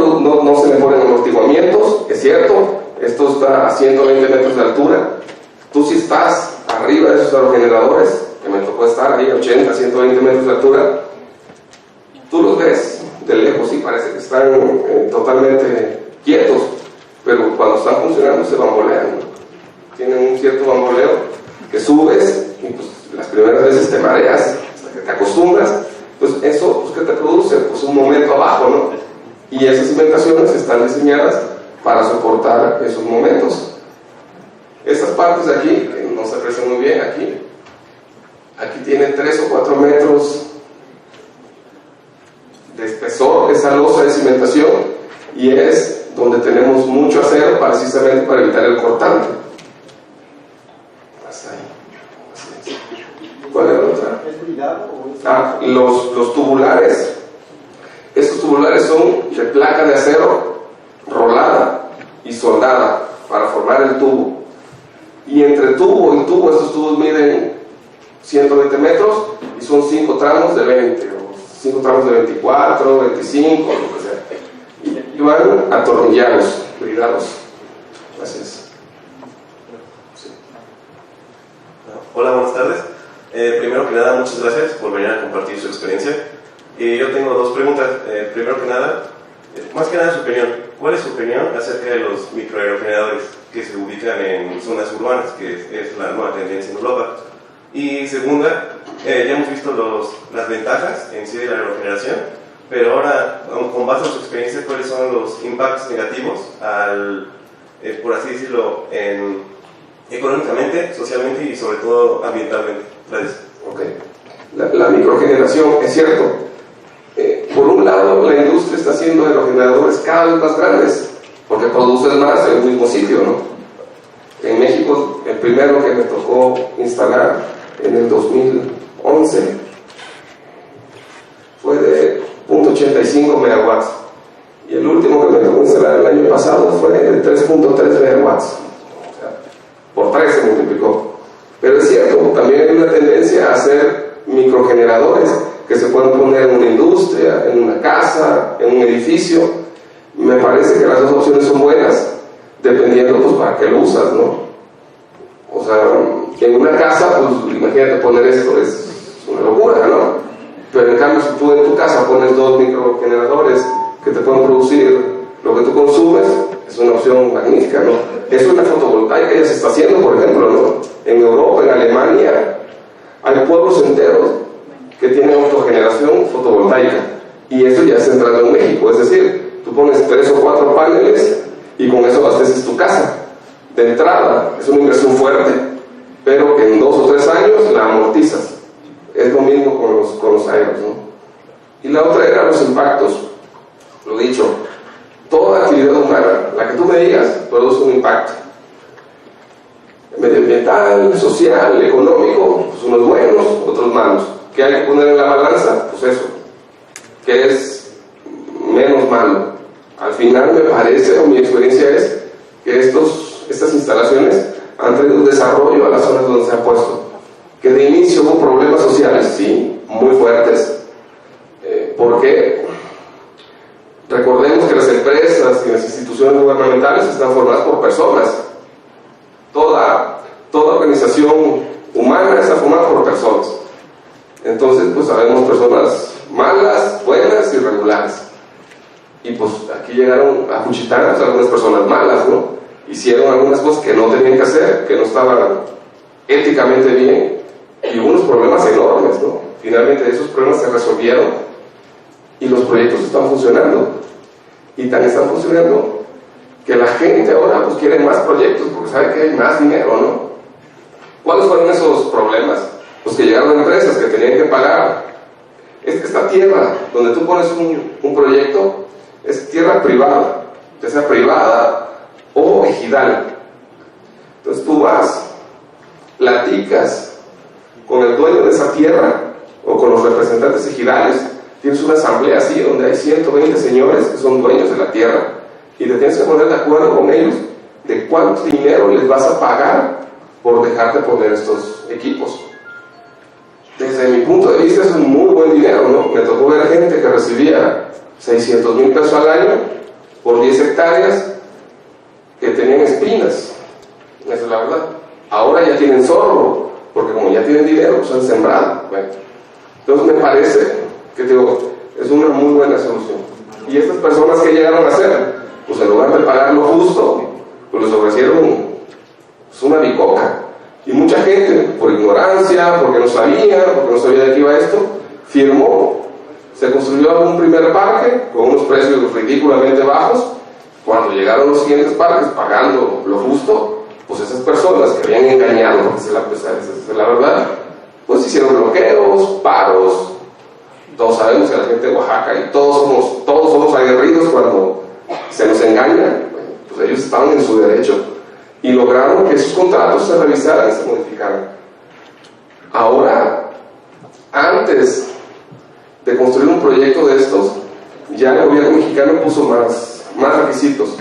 se le ponen amortiguamientos, es cierto, esto está a 120 metros de altura. Tú si estás arriba de esos aerogeneradores, que me tocó estar ahí a 80, 120 metros de altura, tú los ves de lejos y parece que están totalmente quietos, pero cuando están funcionando se bambolean, ¿no? Tienen un cierto bamboleo que subes y pues las primeras veces te mareas hasta que te acostumbras. Pues eso, pues, ¿qué te produce? Pues un momento abajo, ¿no? Y esas cimentaciones están diseñadas para soportar esos momentos. Estas partes de aquí, que no se aprecian muy bien aquí tienen 3 o 4 metros de espesor esa losa de cimentación, y es donde tenemos mucho acero precisamente para evitar el cortante. ¿Cuál es la otra? Los tubulares. Estos tubulares son de placa de acero rolada y soldada para formar el tubo. Y entre tubo y tubo, estos tubos miden 120 metros y son 5 tramos de 20, o 5 tramos de 24, 25, lo que sea. Y van atornillados, bridados. Gracias. Sí. Hola, buenas tardes. Primero que nada, muchas gracias por venir a compartir su experiencia. Yo tengo 2 preguntas. Primero que nada, más que nada su opinión. ¿Cuál es su opinión acerca de los microaerogeneradores que se ubican en zonas urbanas, que es la nueva tendencia en Europa? Y segunda, ya hemos visto las ventajas en sí de la aerogeneración, pero ahora, con base en su experiencia, ¿cuáles son los impactos negativos por así decirlo, económicamente, socialmente y sobre todo ambientalmente? Gracias. Okay. La microgeneración, es cierto. Por un lado, la industria está haciendo aerogeneradores cada vez más grandes, porque produces más en el mismo sitio, ¿no? En México, el primero que me tocó instalar en el 2011 fue de 0.85 megawatts, y el último que me tocó instalar el año pasado fue de 3.3 megawatts. O sea, por 3 se multiplicó. Pero es cierto, también hay una tendencia a hacer microgeneradores que se pueden poner en una industria, en una casa, en un edificio. Me parece que las dos opciones son buenas, dependiendo pues para qué lo usas, ¿no? O sea, en una casa, pues imagínate poner esto, es una locura, ¿no? Pero en cambio, si tú en tu casa pones 2 microgeneradores que te pueden producir lo que tú consumes, es una opción magnífica, ¿no? Eso en la fotovoltaica ya se está haciendo, por ejemplo, ¿no? En Europa, en Alemania, hay pueblos enteros que tienen autogeneración fotovoltaica, y eso ya está entrando en México. Es decir, tú pones 3 o 4 paneles y con eso abasteces tu casa. De entrada, es una inversión fuerte, pero que en 2 o 3 años la amortizas. Es lo mismo con los aeros, ¿no? Y la otra era los impactos. Lo dicho, toda actividad humana, la que tú me digas, produce un impacto medioambiental, social, económico, pues unos buenos, otros malos. ¿Qué hay que poner en la balanza? Pues eso, que es menos malo. Al final me parece, o mi experiencia es, que estas instalaciones han traído un desarrollo a las zonas donde se ha puesto. Que de inicio hubo problemas sociales, sí, muy fuertes, porque recordemos que las empresas y las instituciones gubernamentales están formadas por personas. Toda organización humana está formada por personas. Entonces, pues sabemos personas malas, buenas y regulares. Y pues aquí llegaron a Juchitán pues, algunas personas malas, ¿no? Hicieron algunas cosas que no tenían que hacer, que no estaban éticamente bien, y hubo unos problemas enormes, ¿no? Finalmente esos problemas se resolvieron y los proyectos están funcionando. Y tan están funcionando que la gente ahora pues quiere más proyectos porque sabe que hay más dinero, ¿no? ¿Cuáles fueron esos problemas? Pues que llegaron empresas que tenían que pagar. Esta tierra donde tú pones un proyecto es tierra privada, ya sea privada o ejidal. Entonces tú vas, platicas con el dueño de esa tierra o con los representantes ejidales, tienes una asamblea así donde hay 120 señores que son dueños de la tierra y te tienes que poner de acuerdo con ellos de cuánto dinero les vas a pagar por dejarte poner estos equipos. Desde mi punto de vista es un muy buen dinero, ¿no? Me tocó ver gente que recibía 600,000 pesos al año por 10 hectáreas que tenían espinas. Esa es la verdad. Ahora ya tienen zorro, porque como ya tienen dinero, pues han sembrado. Bueno, entonces me parece que es una muy buena solución. Y estas personas que llegaron a hacer, pues en lugar de pagar lo justo, pues les ofrecieron pues, una bicoca. Y mucha gente, por ignorancia, porque no sabía de qué iba esto, firmó. Se construyó un primer parque con unos precios ridículamente bajos. Cuando llegaron los siguientes parques pagando lo justo, pues esas personas que habían engañado, porque esa es la verdad, pues hicieron bloqueos, paros. Todos sabemos que la gente de Oaxaca y todos somos aguerridos cuando se nos engaña. Pues ellos estaban en su derecho y lograron que esos contratos se revisaran y se modificaran. Ahora, antes de construir un proyecto de estos, ya el gobierno mexicano puso más requisitos.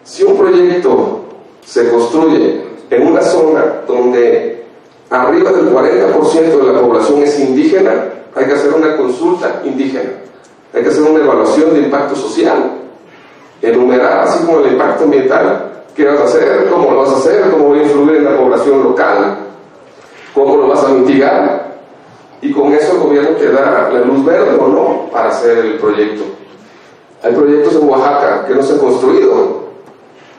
Si un proyecto se construye en una zona donde arriba del 40% de la población es indígena, hay que hacer una consulta indígena, hay que hacer una evaluación de impacto social, enumerar así como el impacto ambiental, qué vas a hacer, cómo lo vas a hacer, cómo va a influir en la población local, cómo lo vas a mitigar, y con eso el gobierno te da la luz verde o no para hacer el proyecto. Hay proyectos en Oaxaca que no se han construido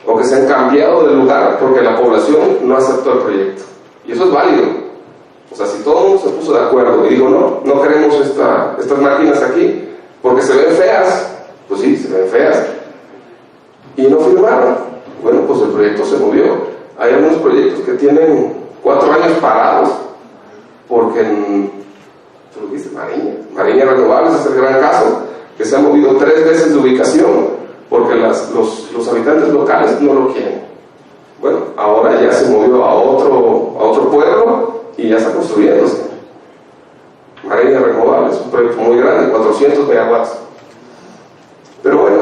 o que se han cambiado de lugar porque la población no aceptó el proyecto, y eso es válido. O sea, si todo el mundo se puso de acuerdo y dijo no queremos estas máquinas aquí porque se ven feas, pues sí, se ven feas, y no firmaron, bueno, pues el proyecto se movió. Hay algunos proyectos que tienen 4 años parados porque tú lo viste, Mariña Renovables es el gran caso, que se ha movido 3 veces de ubicación porque los habitantes locales no lo quieren. Bueno, ahora ya se movió a otro pueblo y ya está construyéndose. Mariña Renovables es un proyecto muy grande, 400 megawatts. Pero bueno,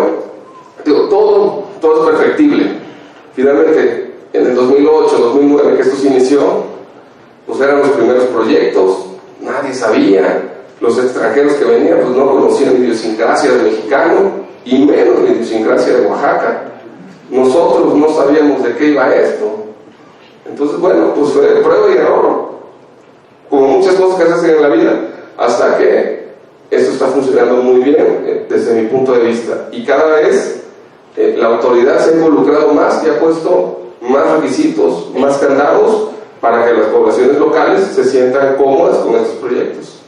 todo es perfectible. Finalmente, en el 2008, 2009, que esto se inició, pues eran los primeros proyectos, nadie sabía, los extranjeros que venían pues no conocían la idiosincrasia del mexicano y menos la idiosincrasia de Oaxaca. Nosotros no sabíamos de qué iba esto. Entonces, bueno, pues fue prueba y error, como muchas cosas que se hacen en la vida, hasta que esto está funcionando muy bien desde mi punto de vista. Y cada vez la autoridad se ha involucrado más y ha puesto más requisitos, más candados para que las poblaciones locales se sientan cómodas con estos proyectos.